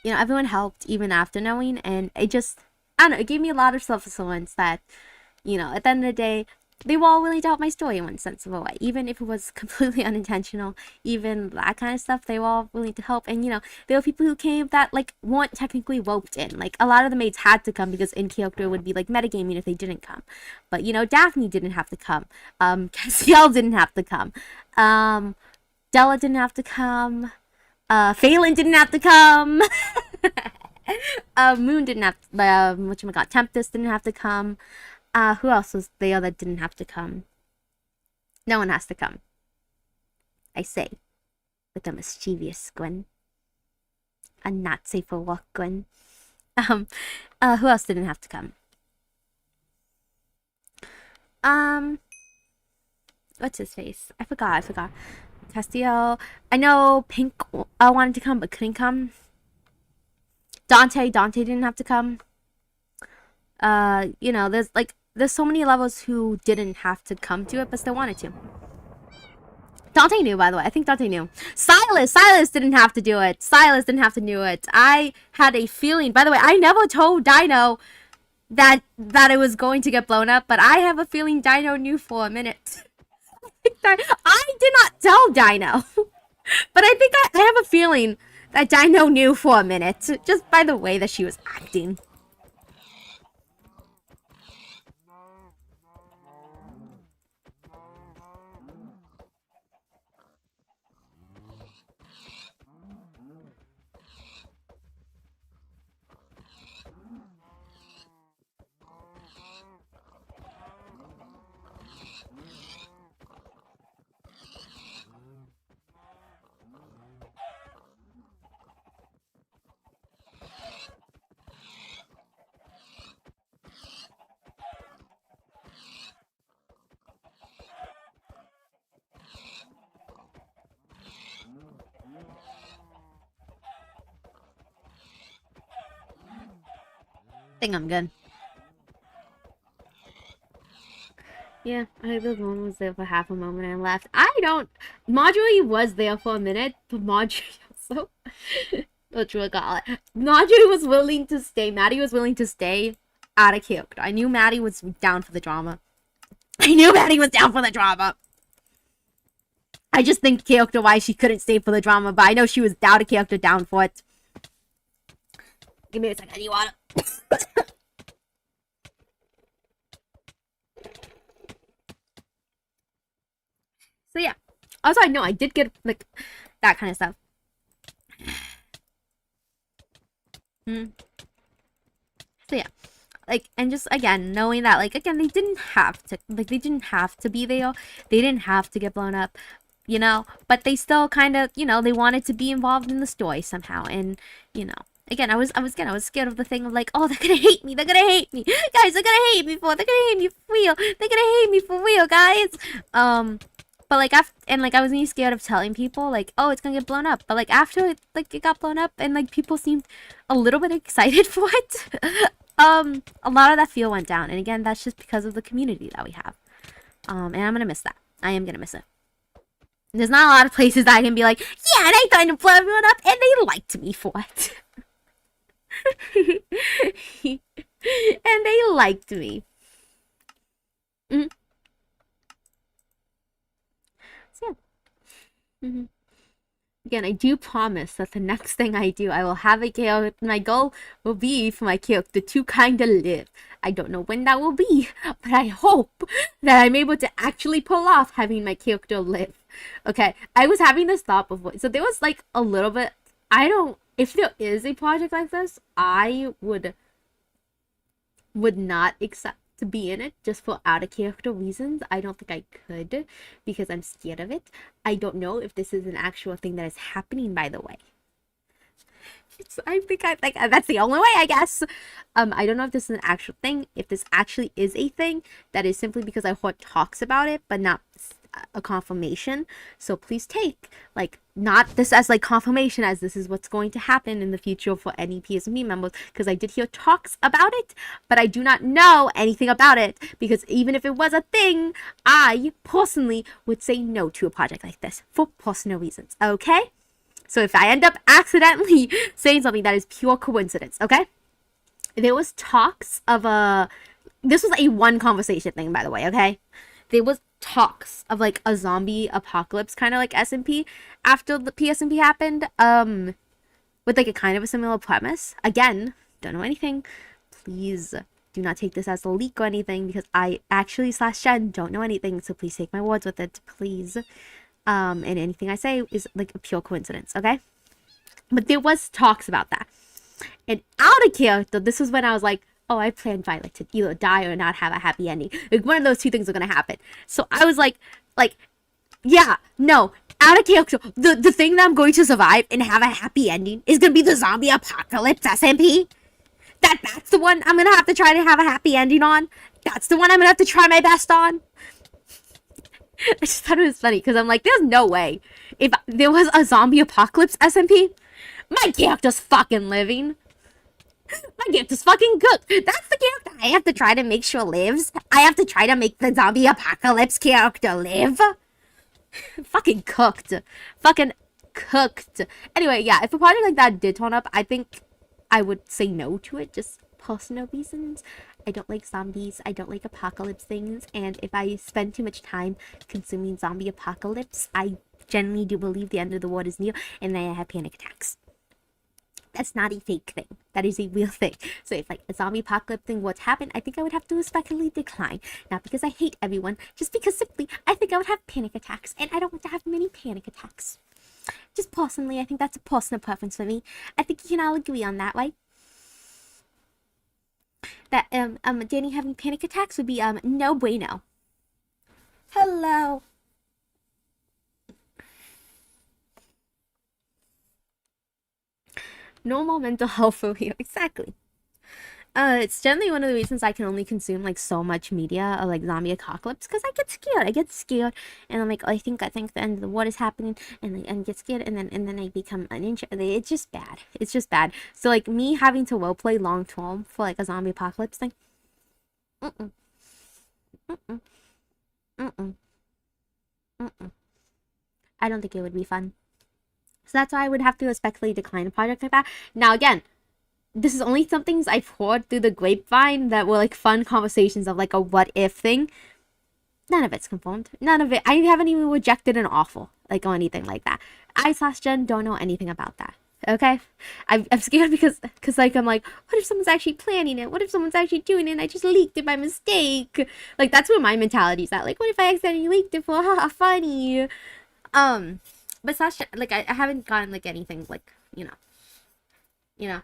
Everyone helped even after knowing, and it just, I don't know, it gave me a lot of self-assurance that, at the end of the day, they were all willing to help my story in one sense of a way, even if it was completely unintentional, even that kind of stuff, they were all willing to help. And, there were people who came that, like, weren't technically roped in. Like, a lot of the maids had to come because in character would be, like, metagaming if they didn't come. But, Daphne didn't have to come. Cassiel didn't have to come. Della didn't have to come. Phelan didn't have to come. Moon didn't have to, whatchamacallit, Tempest didn't have to come. Who else was there that didn't have to come? No one has to come. I say, with a mischievous grin. A not safe for work grin. Who else didn't have to come? What's his face? I forgot. Castiel. I know Pink wanted to come but couldn't come. Dante didn't have to come. There's so many levels who didn't have to come to it but still wanted to. Dante knew, by the way. I think Dante knew. Silas didn't have to do it. I had a feeling. By the way, I never told Dino that it was going to get blown up, but I have a feeling Dino knew for a minute. I did not tell Dino, but I think I have a feeling that Dino knew for a minute, just by the way that she was acting. think I'm good. Yeah, I think this one was there for half a moment and left. I don't. Marjorie was there for a minute, but Marjorie also. What you call it? Marjorie was willing to stay. Maddie was willing to stay out of character. I knew Maddie was down for the drama. I knew Maddie was down for the drama. I just think character-wise she couldn't stay for the drama, but I know she was out of character down for it. Give me a second. You want it? So yeah. Also, I know I did get like that kind of stuff. So yeah, like, and just again knowing that, like, again, they didn't have to, like, they didn't have to be there. They didn't have to get blown up, you know. But they still kind of, you know, they wanted to be involved in the story somehow, and you know. Again, I was scared of the thing of like, oh, they're gonna hate me, guys, they're gonna hate me for real, they're gonna hate me for real, guys. But like after, and like I was really scared of telling people like, oh, it's gonna get blown up. But like after it got blown up and like people seemed a little bit excited for it, a lot of that fear went down. And again, that's just because of the community that we have. And I'm gonna miss that. I am gonna miss it. There's not a lot of places that I can be like, yeah, and I tried to blow everyone up, and they liked me for it. And they liked me. Mm-hmm. So yeah. Mm-hmm. Again, I do promise that the next thing I do, I will have a character. My goal will be for my character to kind of live. I don't know when that will be, but I hope that I'm able to actually pull off having my character live. Okay, I was having this thought before. So there was like a little bit, I don't, if there is a project like this, I would not accept to be in it just for out of character reasons. I don't think I could because I'm scared of it. I don't know if this is an actual thing that is happening, by the way. I think that's the only way, I guess. I don't know if this is an actual thing, if this actually is a thing that is simply because I heard talks about it, but not a confirmation. So please take like not this as like confirmation as this is what's going to happen in the future for any PSMP members, because I did hear talks about it, but I do not know anything about it, because even if it was a thing, I personally would say no to a project like this for personal reasons. Okay, so if I end up accidentally saying something, that is pure coincidence. Okay, there was talks of this was a one conversation thing, by the way. Okay, there was talks of like a zombie apocalypse kind of like SMP after the PSMP happened, with like a kind of a similar premise. Again, don't know anything. Please do not take this as a leak or anything, because I actually / Jen don't know anything, so please take my words with it, please. And anything I say is like a pure coincidence, okay? But there was talks about that. And out of character, this was when I was like, oh, I planned Violet to either die or not have a happy ending. Like, one of those two things are gonna happen. So I was like, yeah, no, out of character, the thing that I'm going to survive and have a happy ending is gonna be the zombie apocalypse SMP. That's the one I'm gonna have to try to have a happy ending on. That's the one I'm gonna have to try my best on. I just thought it was funny because I'm like, there's no way. If there was a zombie apocalypse SMP, my character's fucking living. My character's fucking good. That's the character I have to try to make sure lives. I have to try to make the zombie apocalypse character live. Fucking cooked. Fucking cooked. Anyway, yeah, if a project like that did turn up, I think I would say no to it. Just personal reasons. I don't like zombies. I don't like apocalypse things. And if I spend too much time consuming zombie apocalypse, I generally do believe the end of the world is near, and then I have panic attacks. That's not a fake thing. That is a real thing. So if like a zombie apocalypse thing were to happen, I think I would have to respectfully decline. Not because I hate everyone, just because simply I think I would have panic attacks, and I don't want to have many panic attacks. Just personally, I think that's a personal preference for me. I think you can all agree on that, right? That Danny having panic attacks would be no bueno. Hello. Normal mental health for you. Exactly. It's generally one of the reasons I can only consume like so much media of like zombie apocalypse because I get scared. I get scared, and I'm like, oh, I think the end of the world is happening, and get scared, and then I become an inch. It's just bad. It's just bad. So like me having to role play long term for like a zombie apocalypse thing. Mm-mm, mm-mm, mm-mm, mm-mm. I don't think it would be fun. So that's why I would have to respectfully decline a project like that. Now again, this is only some things I've heard through the grapevine that were like fun conversations of like a what if thing. None of it's confirmed. None of it. I haven't even rejected an offer like or anything like that. I slash Jen don't know anything about that. Okay, I'm scared because like I'm like, what if someone's actually planning it? What if someone's actually doing it and I just leaked it by mistake? Like that's where my mentality's at. Like, what if I accidentally leaked it for haha funny? Um, but slash like I haven't gotten like anything like you know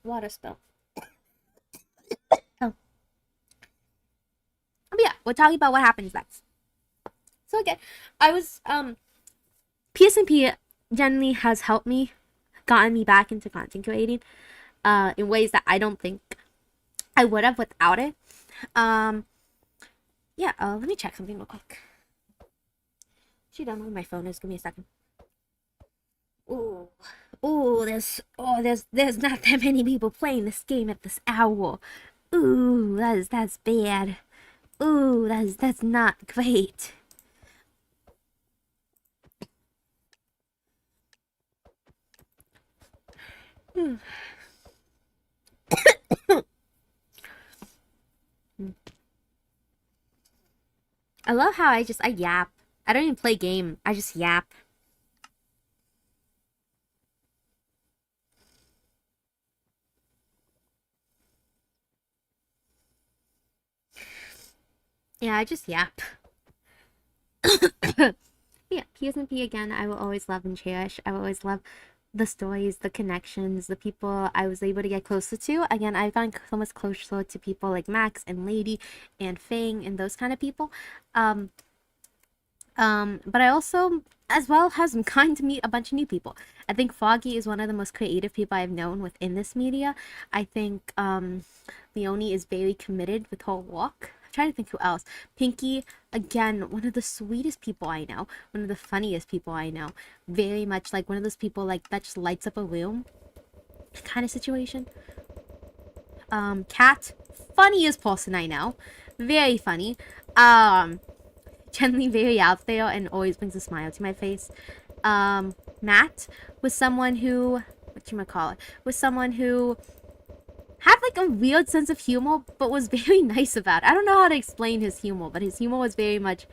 water spill. Oh. But yeah, we're talking about what happens next. So again, I was PSNP generally has helped me, gotten me back into content creating, in ways that I don't think I would have without it. Yeah. Let me check something real quick. She done with my phone is. Give me a second. Ooh, there's not that many people playing this game at this hour. Ooh, that's bad. Ooh, that's not great. I love how I yap. I don't even play game. I just yap. Yeah, I just yap. Yeah, PSNP again, I will always love and cherish. I will always love the stories, the connections, the people I was able to get closer to. Again, I've gotten so much closer to people like Max and Lady and Fang and those kind of people. But I also, as well, has gotten to meet a bunch of new people. I think Foggy is one of the most creative people I've known within this media. I think Leonie is very committed with her work. I'm trying to think who else. Pinky, again, one of the sweetest people I know, one of the funniest people I know. Very much like one of those people like that just lights up a room kind of situation. Cat, funniest person I know. Very funny. Generally very out there and always brings a smile to my face. Matt was someone who, was someone who had like a weird sense of humor, but was very nice about it. I don't know how to explain his humor, but his humor was very much.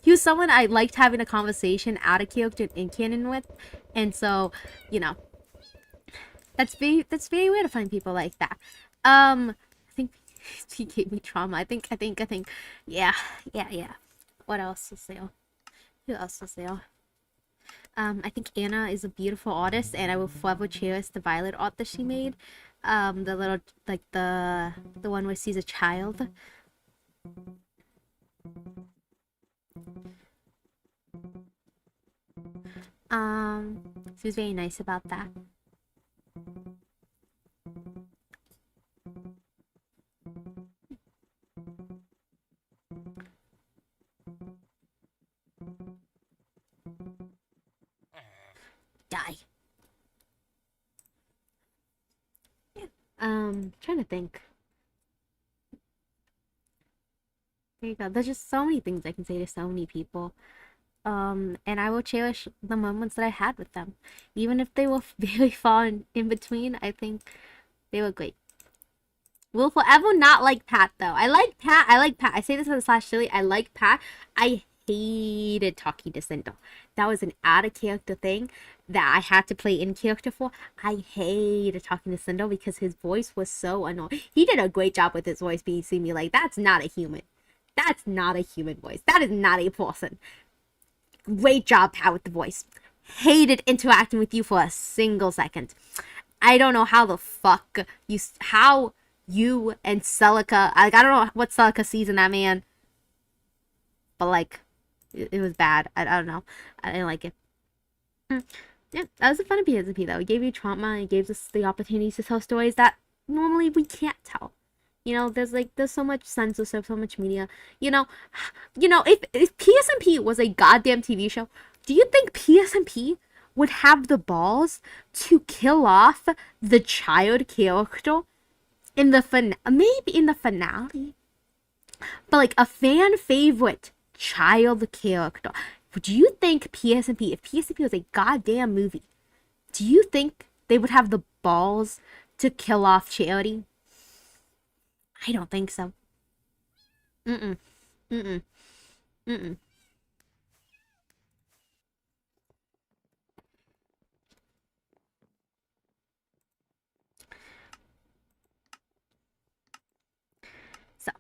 He was someone I liked having a conversation out of character in canon with, and so, you know, that's very weird to find people like that. I think he gave me trauma. I think. Yeah. What else is there? Who else is there? I think Anna is a beautiful artist, and I will forever cherish the violet art that she made. The little like the one where she's a child. She was very nice about that. Die. Trying to think. There you go. There's just so many things I can say to so many people. And I will cherish the moments that I had with them. Even if they were very far in between, I think they were great. Will forever not like Pat though. I like Pat. I say this as a slash silly. I like Pat. I hated talking to Cinder. That was an out of character thing that I had to play in character for. I hated talking to Cinder because his voice was so annoying. He did a great job with his voice being see me like that's not a human. That's not a human voice. That is not a person. Great job, Pat, with the voice. Hated interacting with you for a single second. I don't know how the fuck how you and Celica, like, I don't know what Celica sees in that man, but like, It was bad. I don't know. I didn't like it. Yeah, that was the fun of PSP though. It gave you trauma. It gave us the opportunities to tell stories that normally we can't tell. There's so much censorship, so much media. You know, if PSMP was a goddamn TV show, do you think PSMP would have the balls to kill off the child character in the maybe in the finale, but like a fan favorite child character? Do you think PSMP, if PSMP was a goddamn movie, do you think they would have the balls to kill off Charity? I don't think so. Mm-mm. Mm-mm. Mm-mm. So,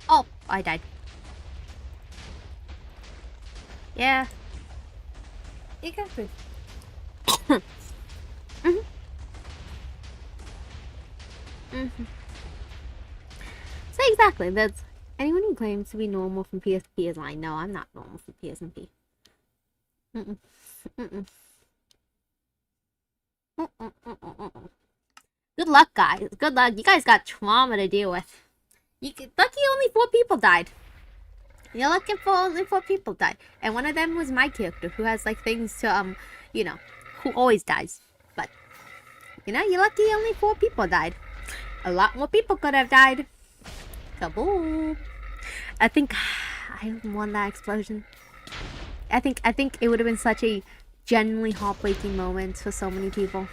oh, I died. Yeah. Exactly. Mm-hmm. Mm-hmm. So exactly, that's anyone who claims to be normal from PSP is lying. No, I'm not normal from PSP. Mm-mm. Mm-mm. Mm-mm. Good luck, guys. Good luck. You guys got trauma to deal with. Lucky only 4 people died. You're looking for only 4 people died, and one of them was my character, who has like things to who always dies. But you're lucky only 4 people died. A lot more people could have died. Kaboom! I think I won that explosion. I think it would have been such a genuinely heartbreaking moment for so many people.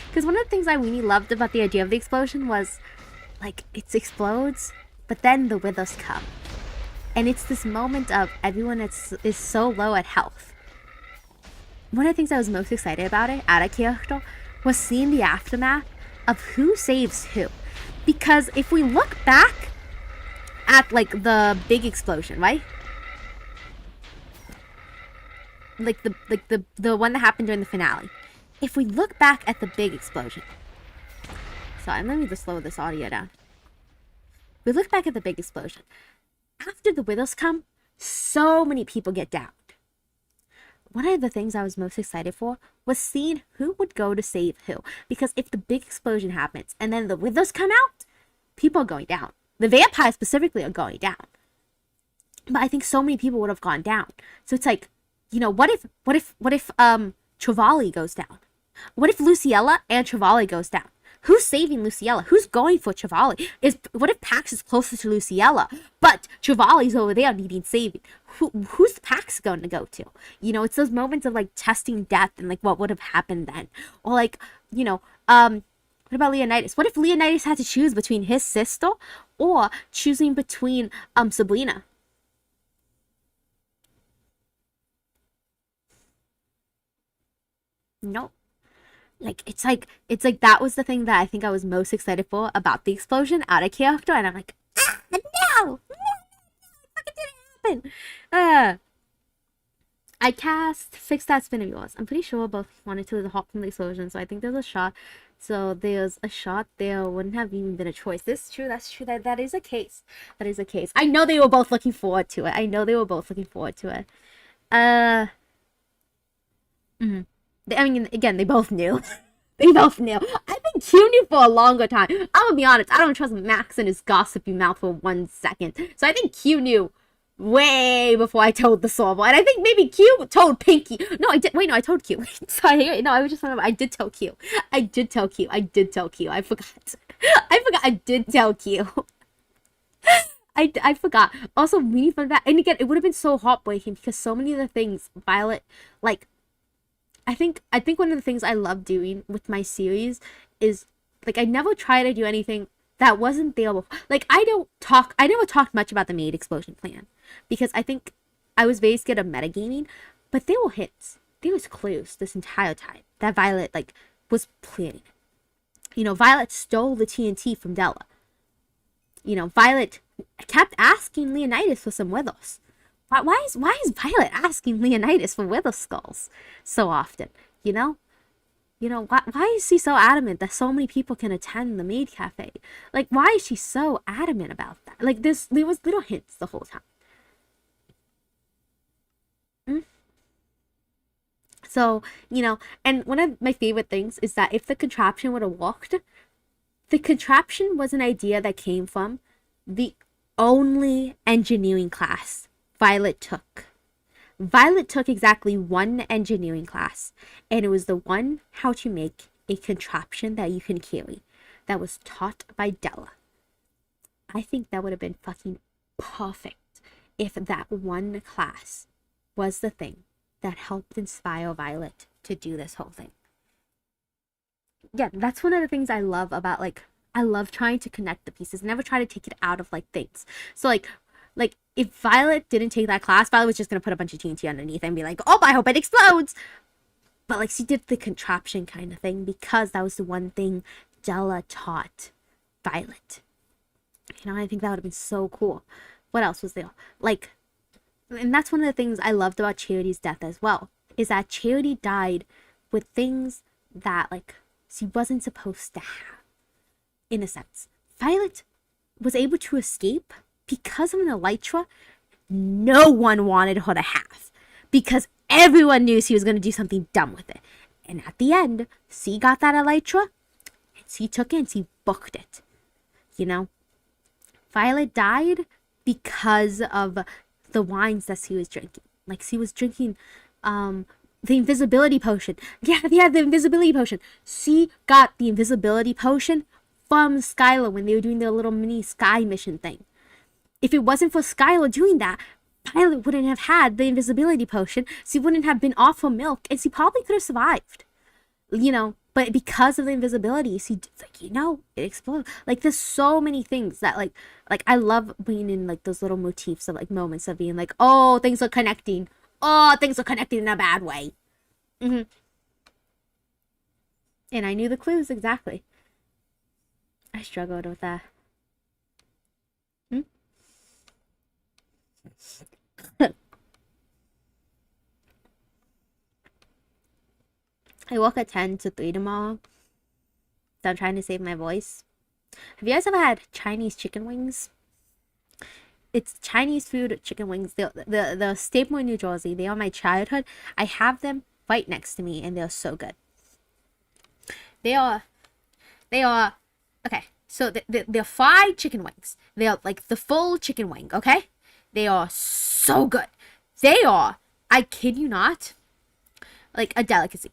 Because one of the things I really loved about the idea of the explosion was, like, it explodes, but then the withers come. And it's this moment of everyone is so low at health. One of the things I was most excited about it, out of character, was seeing the aftermath of who saves who. Because if we look back at, like, the big explosion, right? Like the one that happened during the finale. If we look back at the big explosion. Sorry, let me just slow this audio down. If we look back at the big explosion. After the withers come, so many people get downed. One of the things I was most excited for was seeing who would go to save who. Because if the big explosion happens and then the withers come out, people are going down. The vampires specifically are going down. But I think so many people would have gone down. So it's like, what if Trevally goes down? What if Luciella and Trevally goes down? Who's saving Luciella? Who's going for Trevally? What if Pax is closer to Luciella, but Trevally's over there needing saving? Who's Pax going to go to? It's those moments of like testing death and like what would have happened then, or like what about Leonidas? What if Leonidas had to choose between his sister or choosing between Sabrina? No. It's like that was the thing that I think I was most excited for about the explosion out of character, and I'm like, no, fucking didn't happen. I cast Fix That Spin of Yours. I'm pretty sure both wanted to hop from the explosion, so I think there's a shot. So there's a shot there. Wouldn't have even been a choice. That's true. That is a case. That is a case. I know they were both looking forward to it. Mm-hmm. I mean, again, they both knew. They both knew. I think Q knew for a longer time. I'm gonna be honest. I don't trust Max and his gossipy mouth for 1 second. So I think Q knew way before I told the Sorbo. And I think maybe Q told Pinky. No, I did. Wait, no, I told Q. Sorry. No, I was just remember. I did tell Q. I forgot. I forgot. I did tell Q. I forgot. Also, really fun fact. And again, it would have been so heartbreaking because so many of the things Violet, like, I think one of the things I love doing with my series is, like, I never try to do anything that wasn't there before. Like I never talked much about the Maid Explosion plan because I think I was very scared of metagaming, but there were hints. There was clues this entire time that Violet like was planning. You know, Violet stole the TNT from Della. You know, Violet kept asking Leonidas for some withers. Why is Violet asking Leonidas for wither skulls so often? You know? Why is she so adamant that so many people can attend the maid cafe? Like, why is she so adamant about that? Like, there was little hints the whole time. Mm? So, and one of my favorite things is that if the contraption would have worked, the contraption was an idea that came from the only engineering class Violet took. Violet took exactly one engineering class, and it was the one how to make a contraption that you can carry that was taught by Della. I think that would have been fucking perfect if that one class was the thing that helped inspire Violet to do this whole thing. Yeah, that's one of the things I love about like I love trying to connect the pieces. Never try to take it out of like things. So like if Violet didn't take that class, Violet was just gonna put a bunch of TNT underneath and be like, oh, I hope it explodes. But like she did the contraption kind of thing because that was the one thing Della taught Violet. I think that would have been so cool. What else was there? Like, and that's one of the things I loved about Charity's death as well, is that Charity died with things that like she wasn't supposed to have, in a sense. Violet was able to escape because of an elytra no one wanted her to have. Because everyone knew she was going to do something dumb with it. And at the end, she got that elytra, and she took it and she booked it. Violet died because of the wines that she was drinking. Like she was drinking the invisibility potion. Yeah, the invisibility potion. She got the invisibility potion from Skylar when they were doing their little mini sky mission thing. If it wasn't for Skylar doing that, Violet wouldn't have had the invisibility potion. She wouldn't have been off her milk, and she probably could have survived. But because of the invisibility, she it exploded. Like there's so many things that like I love being in like those little motifs of like moments of being like, oh, things are connecting. Oh, things are connecting in a bad way. Mm-hmm. And I knew the clues exactly. I struggled with that. Hmm? I work at 10 to 3 tomorrow. So I'm trying to save my voice. Have you guys ever had Chinese chicken wings? It's Chinese food chicken wings. The staple in New Jersey. They are my childhood. I have them right next to me, and they're so good. They are okay. So they're fried chicken wings. They are like the full chicken wing. Okay, they are so good. They are. I kid you not. Like a delicacy.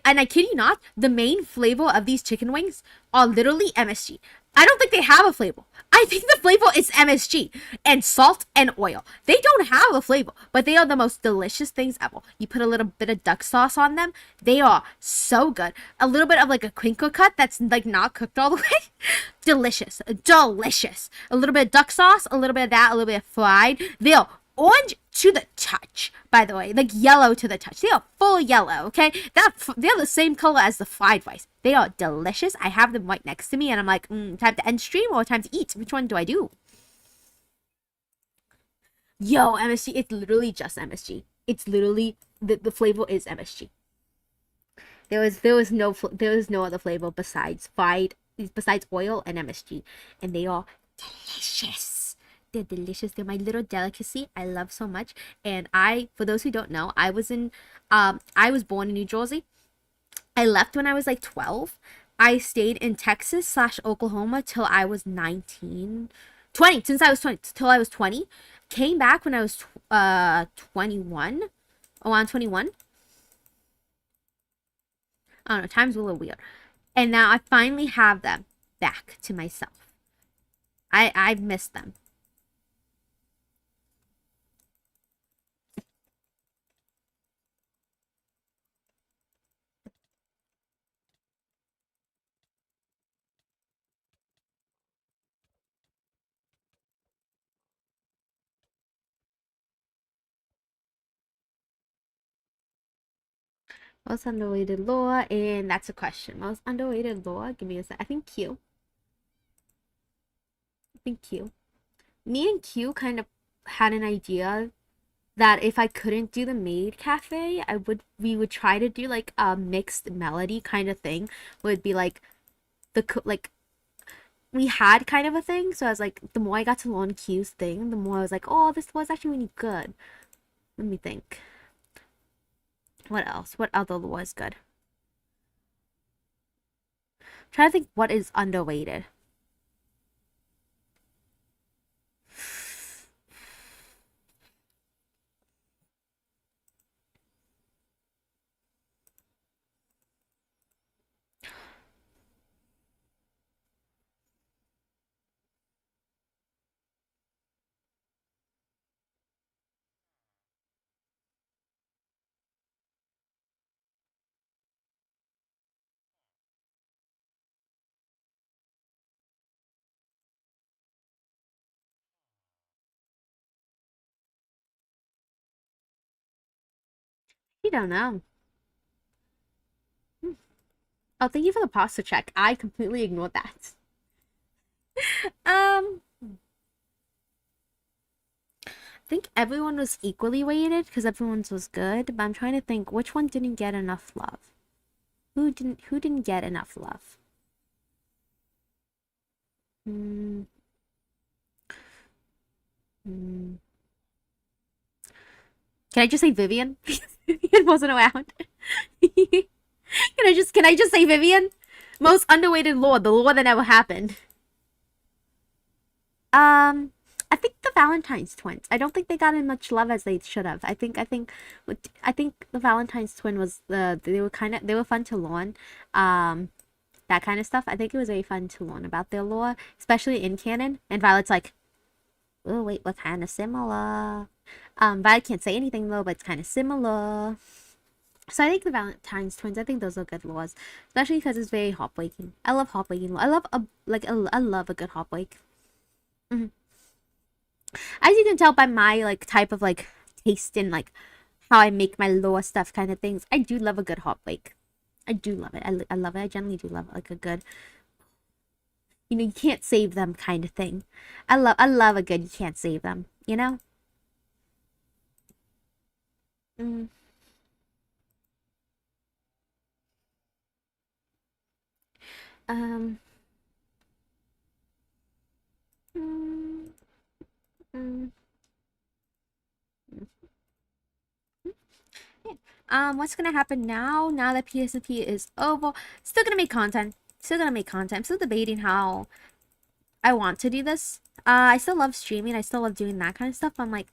And I kid you not, the main flavor of these chicken wings are literally MSG. I don't think they have a flavor. I think the flavor is MSG and salt and oil. They don't have a flavor, but they are the most delicious things ever. You put a little bit of duck sauce on them. They are so good. A little bit of like a crinkle cut that's like not cooked all the way. Delicious. Delicious. A little bit of duck sauce, a little bit of that, a little bit of fried. They are orange to the touch, by the way, like yellow to the touch. They are full yellow, okay? They're the same color as the fried rice. They are delicious. I have them right next to me, and I'm like, time to end stream or time to eat? Which one do I do? Yo, MSG, it's literally just MSG. It's literally, the flavor is MSG. There was no other flavor besides oil and MSG, and they are delicious. They're delicious. They're my little delicacy. I love so much. And for those who don't know, I was born in New Jersey. I left when I was like 12. I stayed in Texas/Oklahoma till I was 19, 20. Since I was 20 till I was 20. Came back when I was 21. Around 21. I don't know. Time's a little weird. And now I finally have them back to myself. I've missed them. Most underrated lore, and that's a question. Most underrated lore. Give me a sec. I think Q. I think Q. Me and Q kind of had an idea that if I couldn't do the maid cafe, we would try to do like a mixed melody kind of thing. Would be like like we had kind of a thing. So I was like, the more I got to learn Q's thing, the more I was like, oh, this was actually really good. Let me think. What else? What other lore is good? I'm trying to think what is underrated. You don't know. Oh, thank you for the pasta check. I completely ignored that. I think everyone was equally weighted because everyone's was good, but I'm trying to think which one didn't get enough love. Who didn't get enough love? Hmm. Hmm. Can I just say Vivian? Vivian wasn't around. Can I just say Vivian? Most underrated lore, the lore that never happened. I think the Valentine's twins. I don't think they got as much love as they should have. I think the Valentine's twin was they were fun to learn. That kind of stuff. I think it was very fun to learn about their lore, especially in canon. And Violet's like, oh wait, we're kind of similar. Violet can't say anything though, but it's kind of similar. So I think the Valentine's twins. I think those are good lores, especially because it's very heartbreaking. I love heartbreaking lore. I love a good heartbreak. Mhm. As you can tell by my like type of like taste in like how I make my lore stuff kind of things, I do love a good heartbreak. I do love it. I love it. I generally do love like a good, you can't save them kind of thing. I love a good you can't save them, you know? Mm. Um mm, mm, yeah. What's gonna happen now that PSP is over? Still gonna make content. Still gonna make content. I'm still debating how I want to do this. I still love streaming. I still love doing that kind of stuff. I'm like,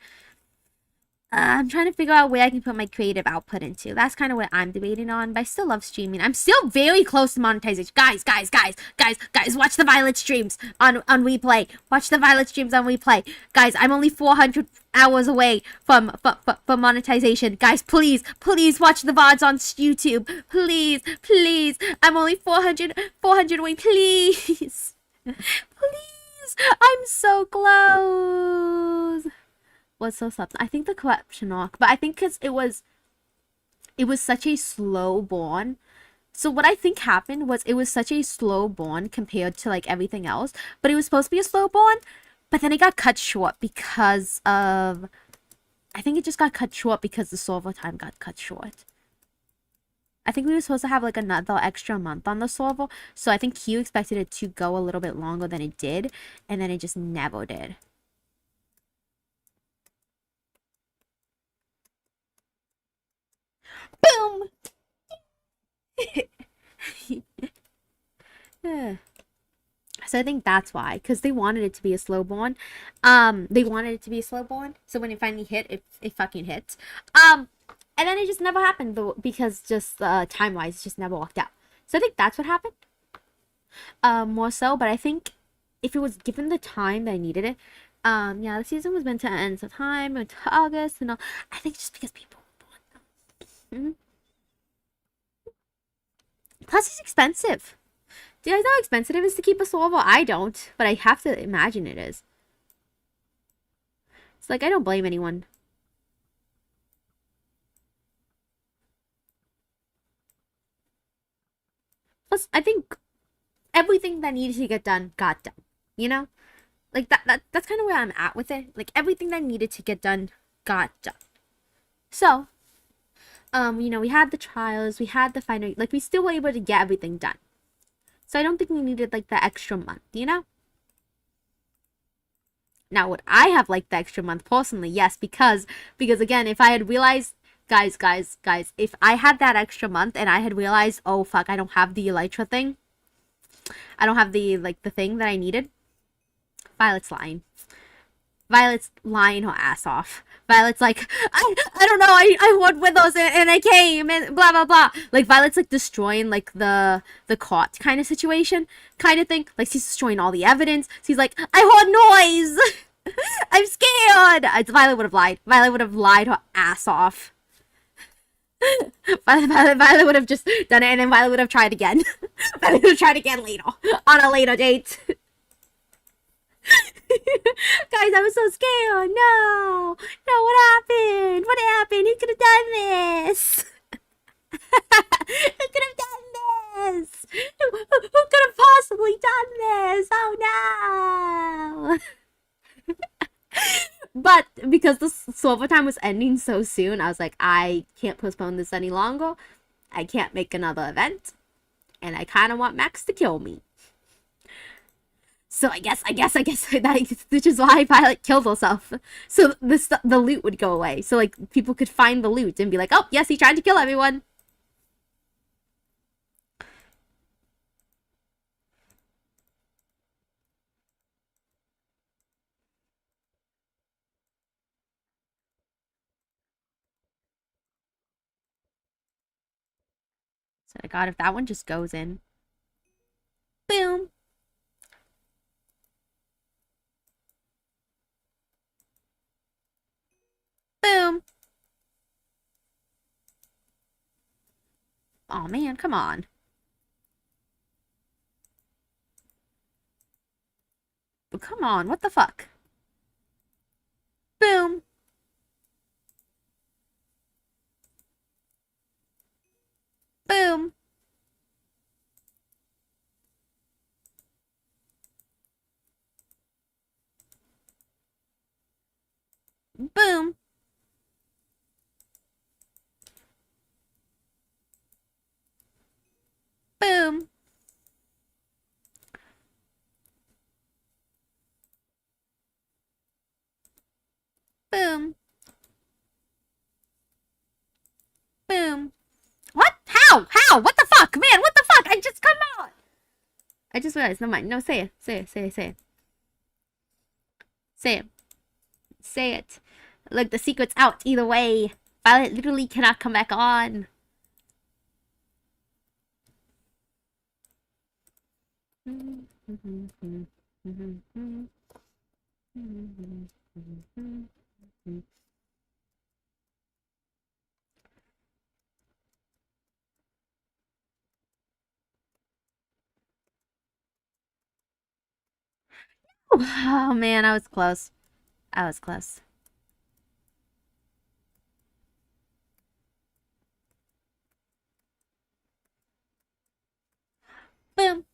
I'm trying to figure out where I can put my creative output into. That's kind of what I'm debating on, but I still love streaming. I'm still very close to monetization. Guys, watch the Violet streams on WePlay. Watch the Violet streams on WePlay. Guys, I'm only 400 hours away from monetization. Guys, please watch the VODs on YouTube. Please. I'm only 400 away. Please. Please. I'm so close. Was so something. I think the corruption arc, but I think because it was such a slow burn. So what I think happened was it was such a slow burn compared to like everything else, but it was supposed to be a slow burn, but then it got cut short because of I think it just got cut short because the server time got cut short. I think we were supposed to have like another extra month on the server, so I think Q expected it to go a little bit longer than it did, and then it just never did. Boom! So I think that's why, because they wanted it to be a slow burn. They wanted it to be a slow burn. So when it finally hit, it fucking hit. And then it just never happened though, because just time wise, it just never worked out. So I think that's what happened. More so, but I think if it was given the time that I needed it, yeah, the season was meant to end sometime into August and all. I think just because people. Mm-hmm. Plus, it's expensive. Do you guys know how expensive it is to keep a server? I don't, but I have to imagine it is. It's like I don't blame anyone. Plus, I think everything that needed to get done got done. You know, like that's kind of where I'm at with it. Like everything that needed to get done got done. So, we had the trials, we had the final, like we still were able to get everything done. So I don't think we needed like the extra month, you know? Now, would I have liked the extra month personally? Yes, because again, if I had realized, guys, if I had that extra month and I had realized, oh fuck, I don't have the Elytra thing, I don't have the thing that I needed. Violet's lying. Violet's lying her ass off. Violet's like, I don't know, I went with us and I came and blah blah blah. Like Violet's like destroying like the caught kind of situation kind of thing. Like she's destroying all the evidence. She's like, I heard noise. I'm scared. Violet would have lied. Violet would have lied her ass off. Violet would have just done it and then Violet would have tried again. Violet would have tried again later on a later date. Guys, I was so scared. No, what happened? What happened? Who could have done this? Who could have done this? Who could have possibly done this? Oh no. But because the server time was ending so soon, I was like, I can't postpone this any longer. I can't make another event. And I kind of want Max to kill me. So I guess that, which is why Violet killed herself. So the loot would go away. So like people could find the loot and be like, oh yes, he tried to kill everyone. So I got if that one just goes in. Boom. Boom. Oh man, come on. But come on, what the fuck? Boom. Boom. Boom. Boom. Boom. Boom. What? How? What the fuck? Man, what the fuck? Come on. I just realized, never mind. No, say it. Say it. Say it. Look, the secret's out either way. Violet literally cannot come back on. Oh man, I was close. Boom.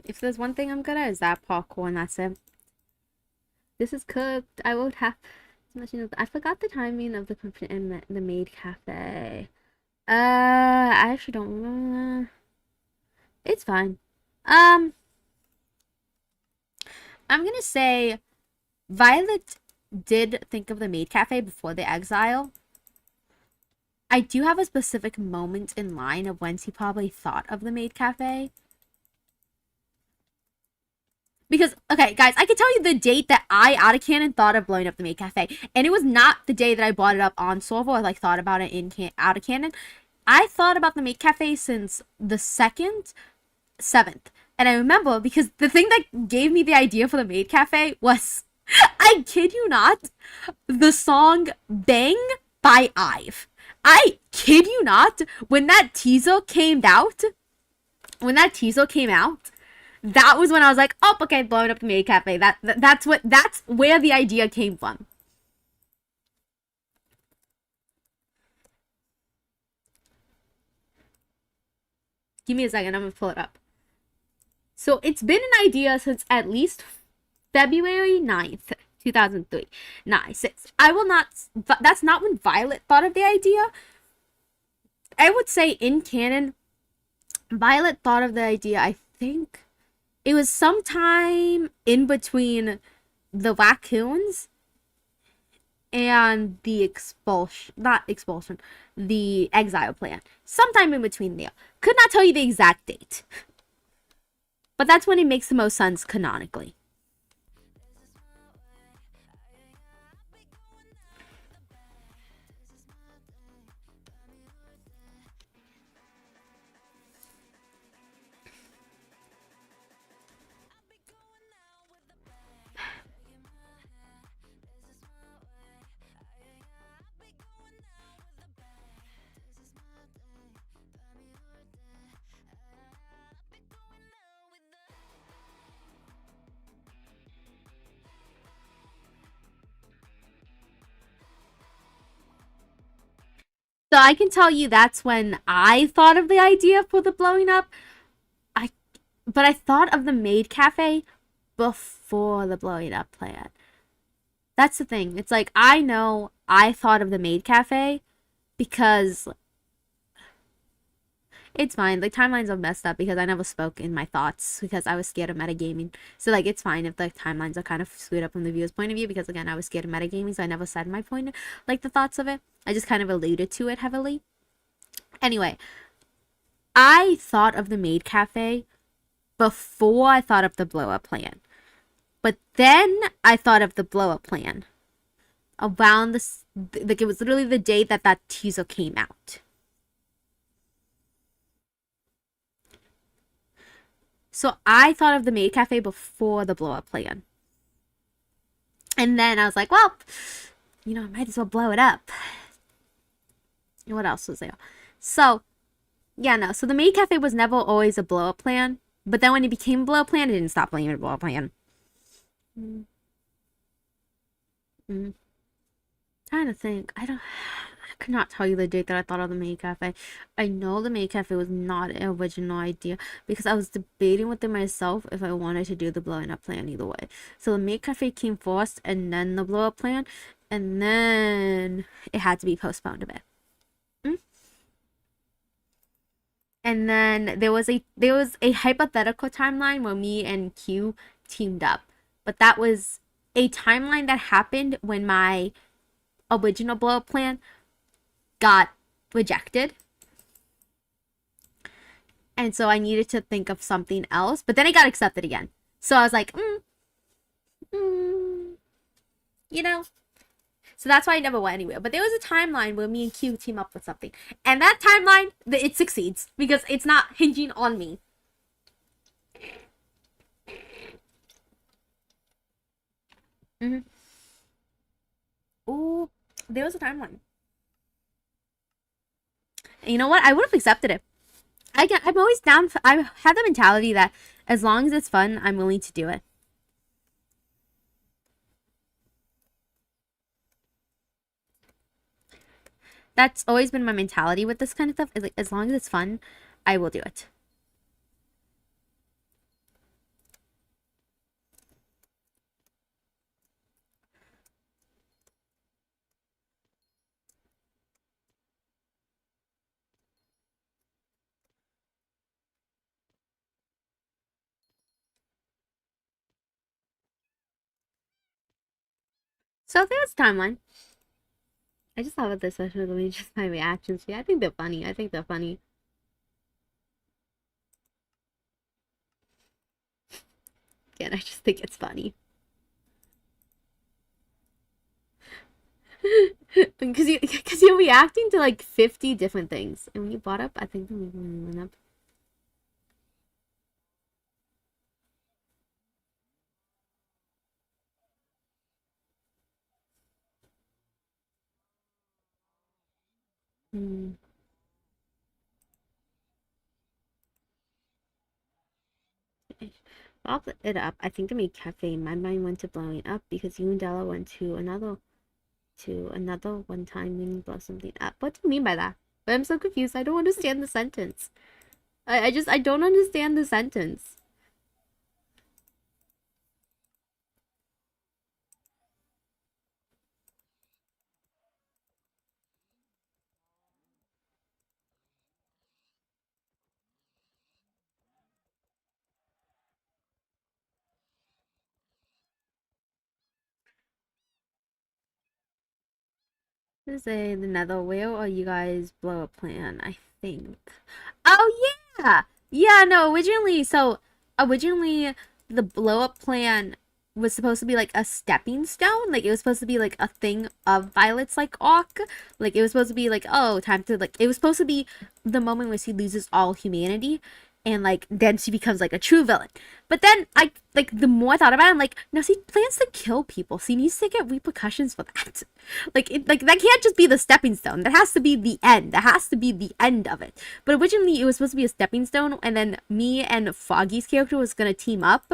If there's one thing I'm good at, is that parkour, and that's it. This is cooked. I won't have to let you know. I forgot the timing of the maid cafe. I actually don't remember. It's fine. I'm gonna say Violet did think of the maid cafe before the exile. I do have a specific moment in line of when she probably thought of the maid cafe. Because, okay, guys, I can tell you the date that I, out of canon, thought of blowing up the maid cafe. And it was not the day that I brought it up on server or, like, thought about it out of canon. I thought about the maid cafe since the 7th. And I remember because the thing that gave me the idea for the maid cafe was, I kid you not, the song Bang by IVE. I kid you not, when that teaser came out, that was when I was like, oh, okay, blowing up the maid cafe. That's where the idea came from. Give me a second. I'm gonna pull it up. So it's been an idea since at least February 9th, 2003. Nice. I will not. That's not when Violet thought of the idea. I would say in canon, Violet thought of the idea, I think it was sometime in between the raccoons and the the exile plan. Sometime in between there. Could not tell you the exact date. But that's when it makes the most sense canonically. So I can tell you that's when I thought of the idea for the blowing up. But I thought of the maid cafe before the blowing up plan. That's the thing. It's like I know I thought of the maid cafe because it's fine. Like timelines are messed up because I never spoke in my thoughts because I was scared of metagaming. So like it's fine if the timelines are kind of screwed up from the viewer's point of view because again I was scared of metagaming, so I never said my point, like the thoughts of it. I just kind of alluded to it heavily. Anyway, I thought of the maid cafe before I thought of the blow up plan. But then I thought of the blow up plan around this, like it was literally the day that that teaser came out. So I thought of the maid cafe before the blow up plan. And then I was like, well, I might as well blow it up. And what else was there? So, yeah, no. So the maid cafe was never always a blow up plan. But then when it became a blow up plan, it didn't stop being a blow up plan. Trying to think. I could not tell you the date that I thought of the maid cafe. I know the maid cafe was not an original idea because I was debating within myself if I wanted to do the blowing up plan either way. So the maid cafe came first and then the blow up plan, and then it had to be postponed a bit. And then there was a hypothetical timeline where me and Q teamed up. But that was a timeline that happened when my original blow up plan got rejected. And so I needed to think of something else. But then it got accepted again. So I was like, So that's why I never went anywhere. But there was a timeline where me and Q team up with something. And that timeline, it succeeds. Because it's not hinging on me. Ooh, there was a timeline. And you know what? I would have accepted it. I'm always down. I have the mentality that as long as it's fun, I'm willing to do it. That's always been my mentality with this kind of stuff. Is like as long as it's fun, I will do it. So there's timeline. I just thought about this session. Let me just my reactions. Yeah, I think they're funny. Again, I just think it's funny. Because you're reacting to like 50 different things. And when you brought up, I think when we went up. Brought it up. I think the maid cafe. My mind went to blowing up because you and Della went to another one time when you blow something up. What do you mean by that? But I'm so confused. I don't understand the sentence. I don't understand the sentence. This is a the nether whale or you guys blow up plan, I think. Oh yeah! Yeah, no, originally the blow up plan was supposed to be like a stepping stone. Like it was supposed to be like a thing of Violet's like arc. Like it was supposed to be like, oh, time to like it was supposed to be the moment where she loses all humanity and like then she becomes like a true villain. But then I like the more I thought about it, I'm like, no, she plans to kill people. She needs to get repercussions for that. Like that can't just be the stepping stone. That has to be the end. That has to be the end of it. But originally it was supposed to be a stepping stone, and then me and Foggy's character was gonna team up,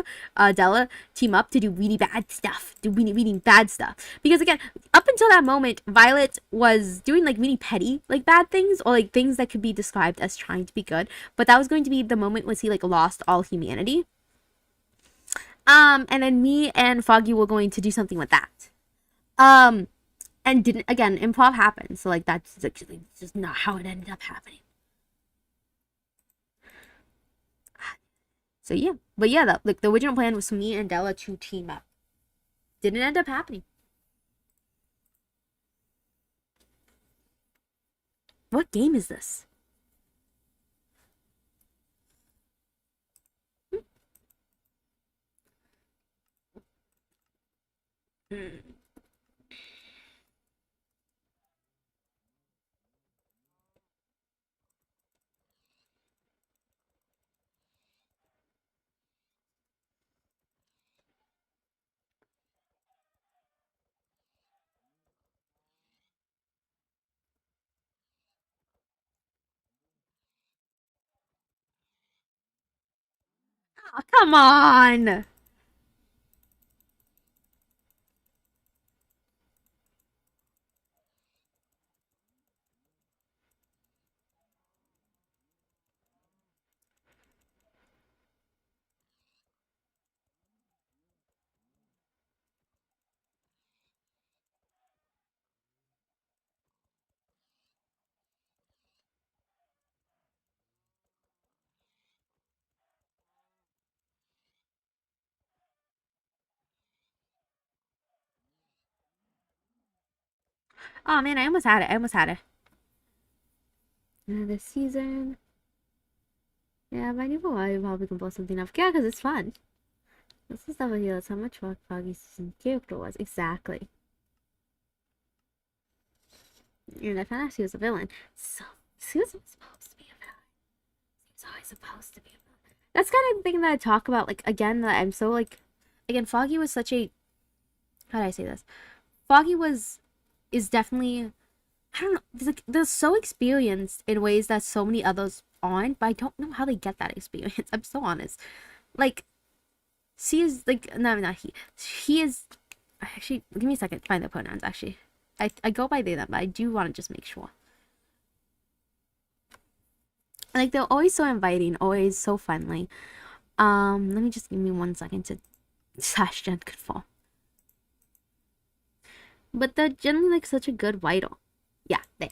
Della team up to do really bad stuff, do really bad stuff. Because again, up until that moment, Violet was doing like really petty like bad things or like things that could be described as trying to be good. But that was going to be the moment when he like lost all humanity. And then me and Foggy were going to do something with that. Um, and didn't again improv happened, so like that's actually just not how it ended up happening. So yeah, but yeah, like the original plan was for me and Della to team up. Didn't end up happening. What game is this? Hmm. Oh, come on. Oh man, I almost had it. I almost had it. Another season. Yeah, by new I probably can pull something up. Yeah, because it's fun. This is stuff here. That's how much work Foggy season character was. Exactly. And I found out she was a villain. So she was supposed to be a villain. She was always supposed to be a villain. That's kind of the thing that I talk about, like again, that I'm so like again, Foggy was such a how do I say this? Foggy was is definitely I don't know, like they're so experienced in ways that so many others aren't, but I don't know how they get that experience. I'm so honest. Like she is like no not he. He is actually give me a second to find the pronouns actually. I go by they them, but I do want to just make sure. Like they're always so inviting, always so friendly. Let me just give me 1 second to slash gen conform. But they're generally like such a good vital. Yeah, they. I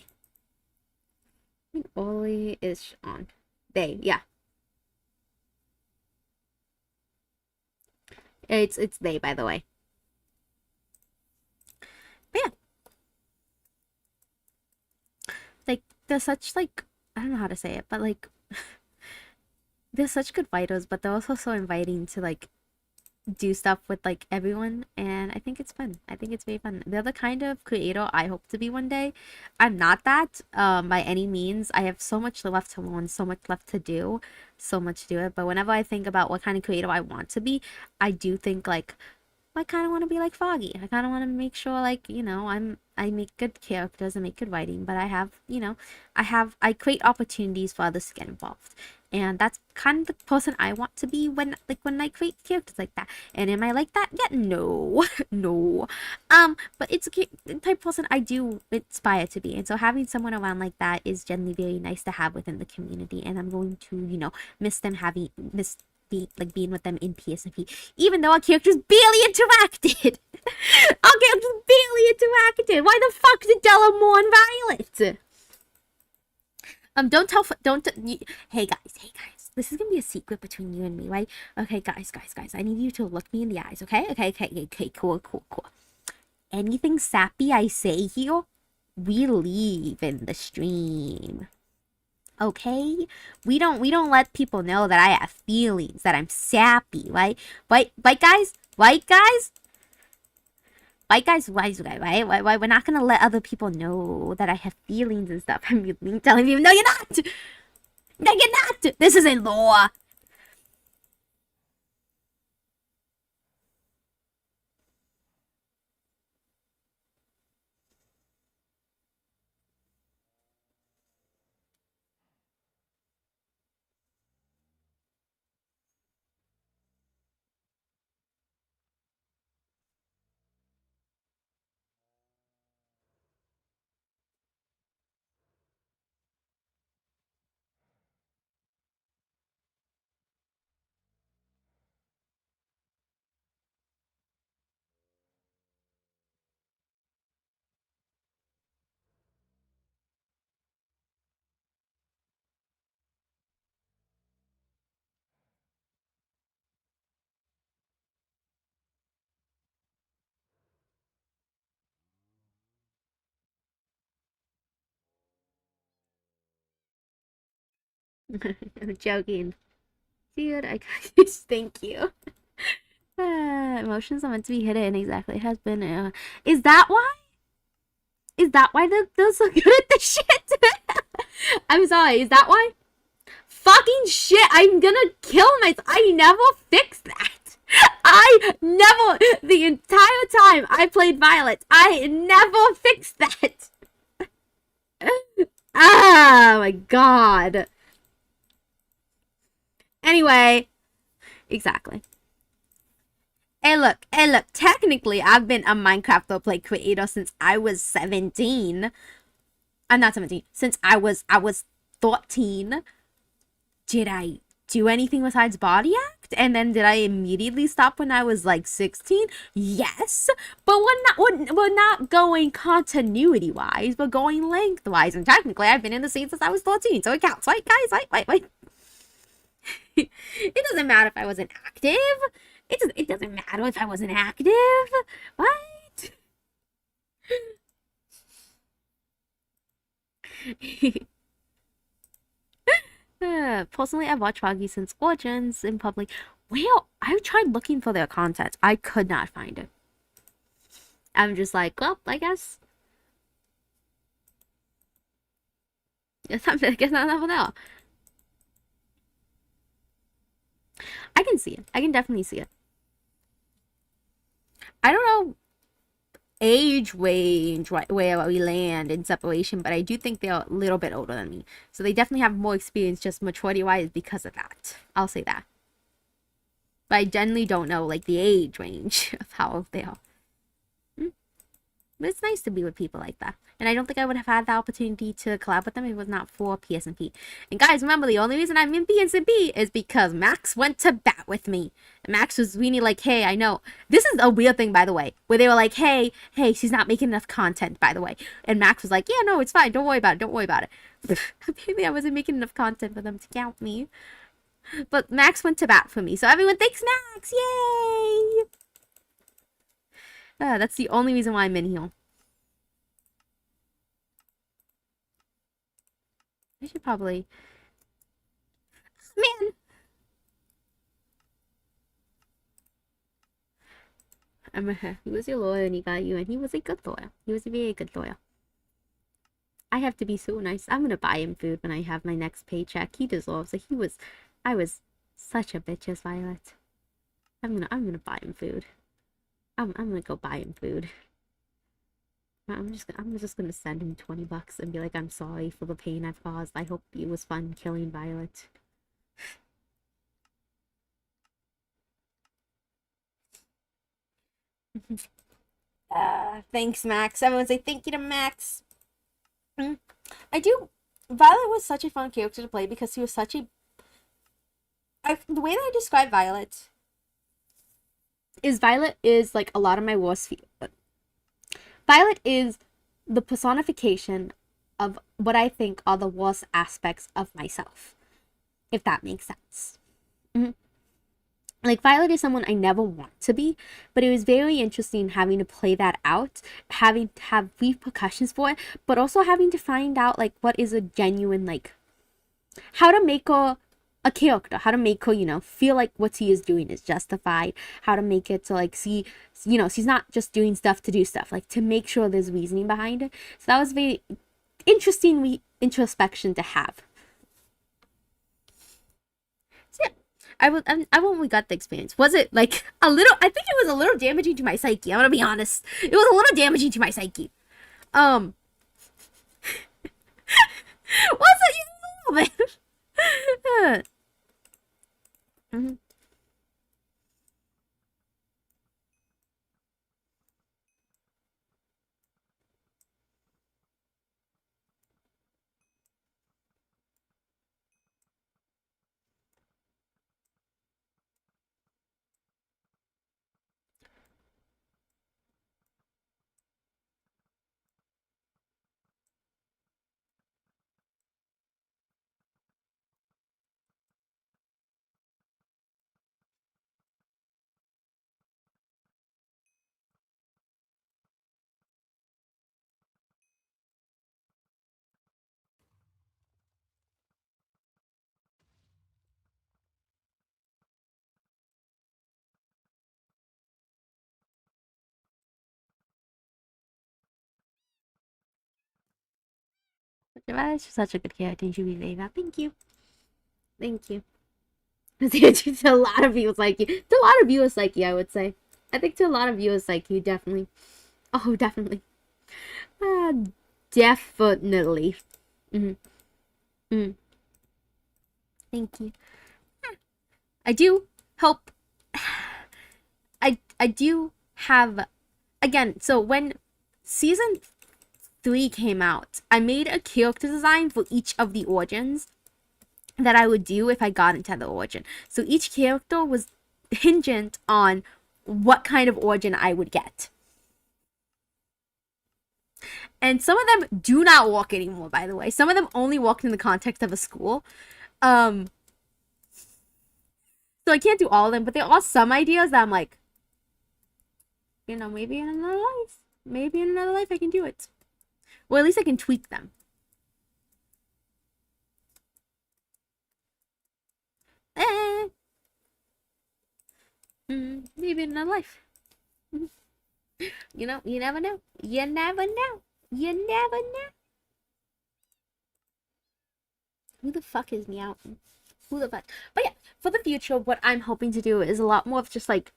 think Oli is on. They, yeah. It's they, by the way. But yeah, like they're such like I don't know how to say it, but like they're such good fighters, but they're also so inviting to like do stuff with like everyone, and I think it's fun. I think it's very fun. They're the kind of creator I hope to be one day. I'm not that by any means. I have so much left to learn, so much left to do, so much to do it. But whenever I think about what kind of creator I want to be, I do think like I kind of want to be like Foggy. I kind of want to make sure, like, you know, I make good characters and make good writing, but I have, you know, I create opportunities for others to get involved. And that's kind of the person I want to be when I create characters like that. And am I like that? Yeah, no, no. But it's the type of person I do aspire to be. And so having someone around like that is generally very nice to have within the community. And I'm going to, you know, miss being with them in PSNP, even though our characters barely interacted. Our characters barely interacted. Why the fuck did Della mourn Violet? Hey guys, this is gonna be a secret between you and me, right? Okay, guys, I need you to look me in the eyes, okay? Okay, cool. Anything sappy I say here, we leave in the stream. Okay? We don't let people know that I have feelings, that I'm sappy, right? Right, guys? Right, guys? Right, guys? Right? We're not gonna let other people know that I have feelings and stuff. I'm telling you, no, you're not! No, you're not! This isn't law. I'm joking. Dude, I just thank you. Emotions are meant to be hidden. Exactly. It has been. Is that why? Is that why they're so good at this shit? I'm sorry. Is that why? Fucking shit! I'm gonna kill myself. I never fixed that. I never. The entire time I played Violet, I never fixed that. Oh my god. Anyway, exactly. Hey look, technically I've been a Minecraft roleplay creator since I was 17. I'm not 17, since I was 13. Did I do anything besides body act? And then did I immediately stop when I was like 16? Yes, but we're not going continuity wise, we're going length wise. And technically I've been in the scene since I was 13, so it counts, right guys? Right. It doesn't matter if I wasn't active. It doesn't matter if I wasn't active. What? Personally, I've watched Froggy since Origins in public. Well, I tried looking for their content. I could not find it. I'm just like, well, I guess. I guess not enough now. I can see it. I can definitely see it. I don't know age range where we land in separation, but I do think they're a little bit older than me. So they definitely have more experience just maturity wise because of that. I'll say that. But I generally don't know like the age range of how old they are. But it's nice to be with people like that. And I don't think I would have had the opportunity to collab with them if it was not for PSNP. And guys, remember, the only reason I'm in PSNP is because Max went to bat with me. And Max was really like, hey, I know. This is a weird thing, by the way, where they were like, hey, she's not making enough content, by the way. And Max was like, yeah, no, it's fine. Don't worry about it. Maybe I wasn't making enough content for them to count me. But Max went to bat for me. So everyone thanks Max. Yay! That's the only reason why I'm in here. I should probably... Man! He was your lawyer and he got you, and he was a good lawyer. He was a very good lawyer. I have to be so nice. I'm gonna buy him food when I have my next paycheck. He deserves it. I was such a bitch as Violet. I'm gonna buy him food. I'm gonna go buy him food. I'm just gonna send him $20 and be like, I'm sorry for the pain I've caused. I hope it was fun killing Violet. Thanks, Max. Everyone say thank you to Max. I do. Violet was such a fun character to play because he was such a. The way that I describe Violet is Violet is like a lot of my worst. Violet is the personification of what I think are the worst aspects of myself, if that makes sense. Mm-hmm. Like Violet is someone I never want to be, but it was very interesting having to play that out, having to have repercussions for it, but also having to find out like what is a genuine like how to make a character, how to make her, feel like what she is doing is justified, how to make it to like see, she's not just doing stuff to do stuff, like to make sure there's reasoning behind it. So that was very interesting introspection to have. So yeah, I when we got the experience, was it like a little? I think it was a little damaging to my psyche. I'm gonna be honest. It was a little damaging to my psyche. Was it a little bit? Mm-hmm. That's such a good character. You should be very that. Thank you. Thank you. To a lot of viewers like you. To a lot of viewers like you, I would say. I think to a lot of viewers like you, definitely. Oh, definitely. Uh, definitely. Mm-hmm. Mm. Thank you. I do hope. I do have. Again, so when season 3 came out, I made a character design for each of the origins that I would do if I got into the origin. So each character was hingent on what kind of origin I would get. And some of them do not walk anymore, by the way. Some of them only walk in the context of a school. So I can't do all of them, but there are some ideas that I'm like, maybe in another life. Maybe in another life I can do it. Or at least I can tweak them. Eh. Maybe in another life. You never know. You never know. You never know. Who the fuck is Meowton? Who the fuck? But yeah, for the future, what I'm hoping to do is a lot more of just like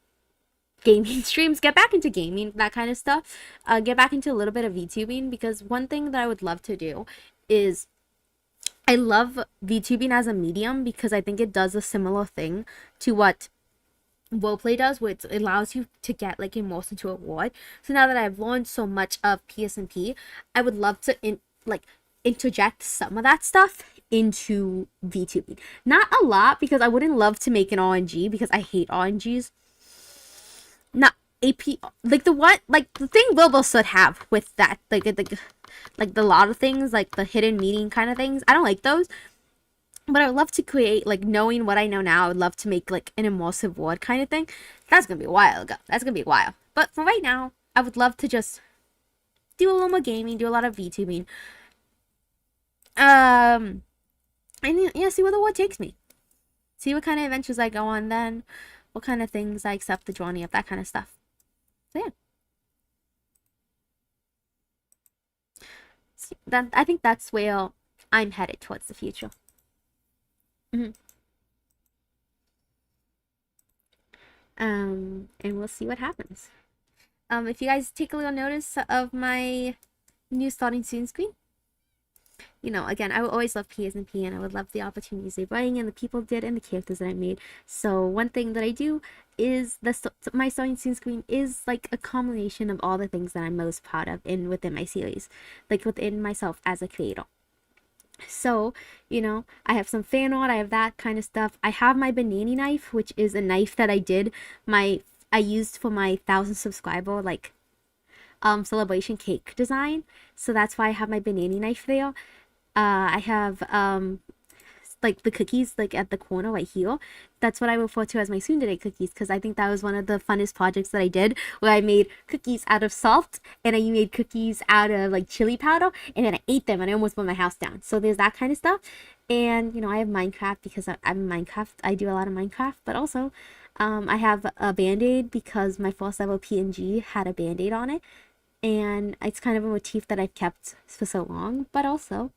gaming streams, get back into gaming, that kind of stuff. Get back into a little bit of VTubing, because one thing that I would love to do is I love VTubing as a medium because I think it does a similar thing to what roleplay does, where it allows you to get like immersed into a world. So now that I've learned so much of PSNP, I would love to interject some of that stuff into VTubing. Not a lot, because I wouldn't love to make an RNG because I hate RNGs. Not AP, like the one, like the thing Wilbur should have with that, like the lot of things, like the hidden meaning kind of things. I don't like those. But I would love to create, like, knowing what I know now, I would love to make, like, an immersive world kind of thing. That's gonna be a while ago. That's gonna be a while. But for right now, I would love to just do a little more gaming, do a lot of VTubing. And, see where the world takes me. See what kind of adventures I go on then. What kind of things I accept the journey of, that kind of stuff. So, yeah. I think that's where I'm headed towards the future. Mm-hmm. And we'll see what happens. if you guys take a little notice of my new starting soon screen, you know, again, I will always love PSNP, and I would love the opportunities they bring and the people did and the characters that I made. So one thing that I do is my starting soon screen is like a combination of all the things that I'm most proud of within my series, like within myself as a creator. So, you know, I have some fan art, I have that kind of stuff. I have my banana knife, which is a knife that I used for my 1,000 subscriber celebration cake design. So that's why I have my banana knife there. I have like the cookies like at the corner right here. That's what I refer to as my tsundere cookies, because I think that was one of the funnest projects that I did, where I made cookies out of salt and I made cookies out of like chili powder, and then I ate them and I almost burned my house down. So there's that kind of stuff. And you know, I have Minecraft because I'm Minecraft. I do a lot of Minecraft, but also I have a band-aid because my first level PNG had a band-aid on it, and it's kind of a motif that I've kept for so long. But also,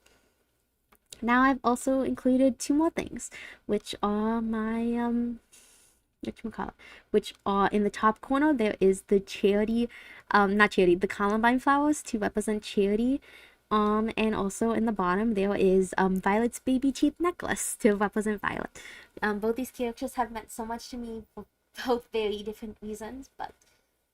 now I've also included 2 more things, which are my which are in the top corner. There is the charity, not charity, the Columbine flowers to represent charity. And also in the bottom there is Violet's baby teeth necklace to represent Violet. Both these characters have meant so much to me for both very different reasons, but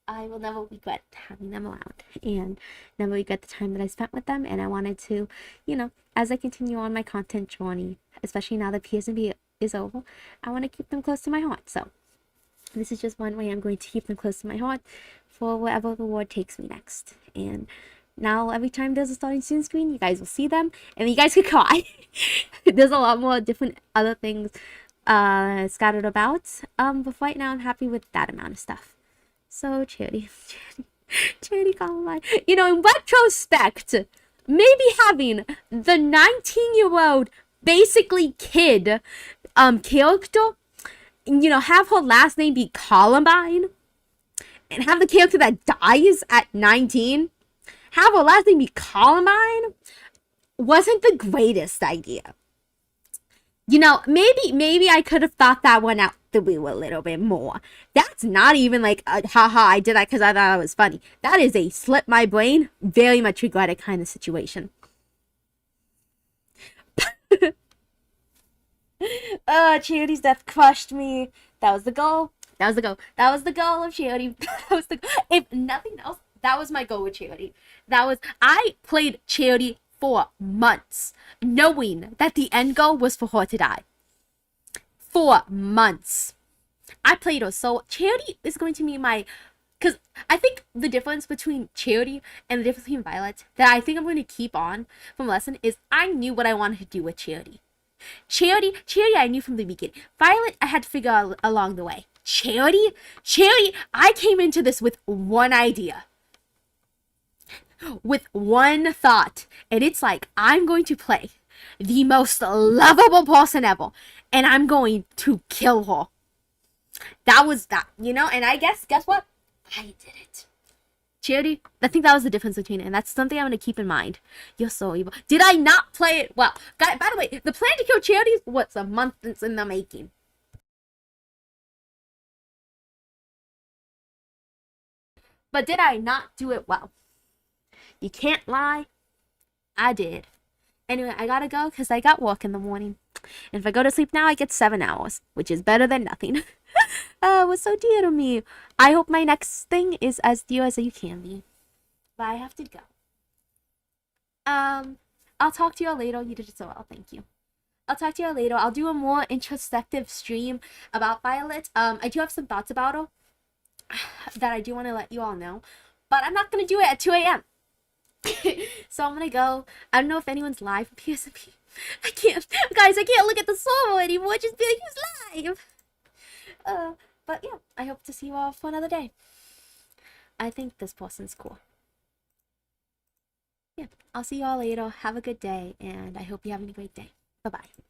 I will never regret having them around and never regret the time that I spent with them. And I wanted to, you know, as I continue on my content journey, especially now that PSNP is over, I want to keep them close to my heart. So this is just one way I'm going to keep them close to my heart for wherever the world takes me next. And now every time there's a starting soon screen, you guys will see them and you guys could cry. There's a lot more different other things scattered about. But right now I'm happy with that amount of stuff. So charity Columbine. You know, in retrospect, maybe having the 19-year-old basically kid character, you know, have her last name be Columbine, and have the character that dies at 19 have her last name be Columbine, wasn't the greatest idea. You know, maybe I could have thought that one out through a little bit more. That's not even like a haha, I did that because I thought it was funny. That is a slip my brain, very much regretted kind of situation. Charity's death crushed me. That was the goal. That was the goal. That was the goal of Charity. That was the goal. If nothing else, that was my goal with Charity. I played Charity for months, knowing that the end goal was for her to die. 4 months. I played her. So Charity is going to be because I think the difference between Charity and the difference between Violet that I think I'm going to keep on from Lesson is I knew what I wanted to do with Charity. Charity I knew from the beginning. Violet, I had to figure out along the way. Charity, I came into this with one idea. With one thought. And it's like, I'm going to play the most lovable person ever. And I'm going to kill her. That was that, you know? And I guess what? I did it. Charity, I think that was the difference between it. And that's something I'm going to keep in mind. You're so evil. Did I not play it well? Guys, by the way, the plan to kill Charity is what's a month in the making. But did I not do it well? You can't lie. I did. Anyway, I gotta go because I got work in the morning. And if I go to sleep now, I get 7 hours, which is better than nothing. What's so dear to me? I hope my next thing is as dear as you can be. But I have to go. I'll talk to you all later. You did so well. Thank you. I'll talk to you all later. I'll do a more introspective stream about Violet. I do have some thoughts about her that I do want to let you all know. But I'm not going to do it at 2 a.m. So I'm gonna go. I don't know if anyone's live for PSNP. I can't, guys. I can't look at the server anymore. Just be like, who's live? But yeah, I hope to see you all for another day. I think this person's cool. Yeah, I'll see you all later. Have a good day, and I hope you're having a great day. Bye bye.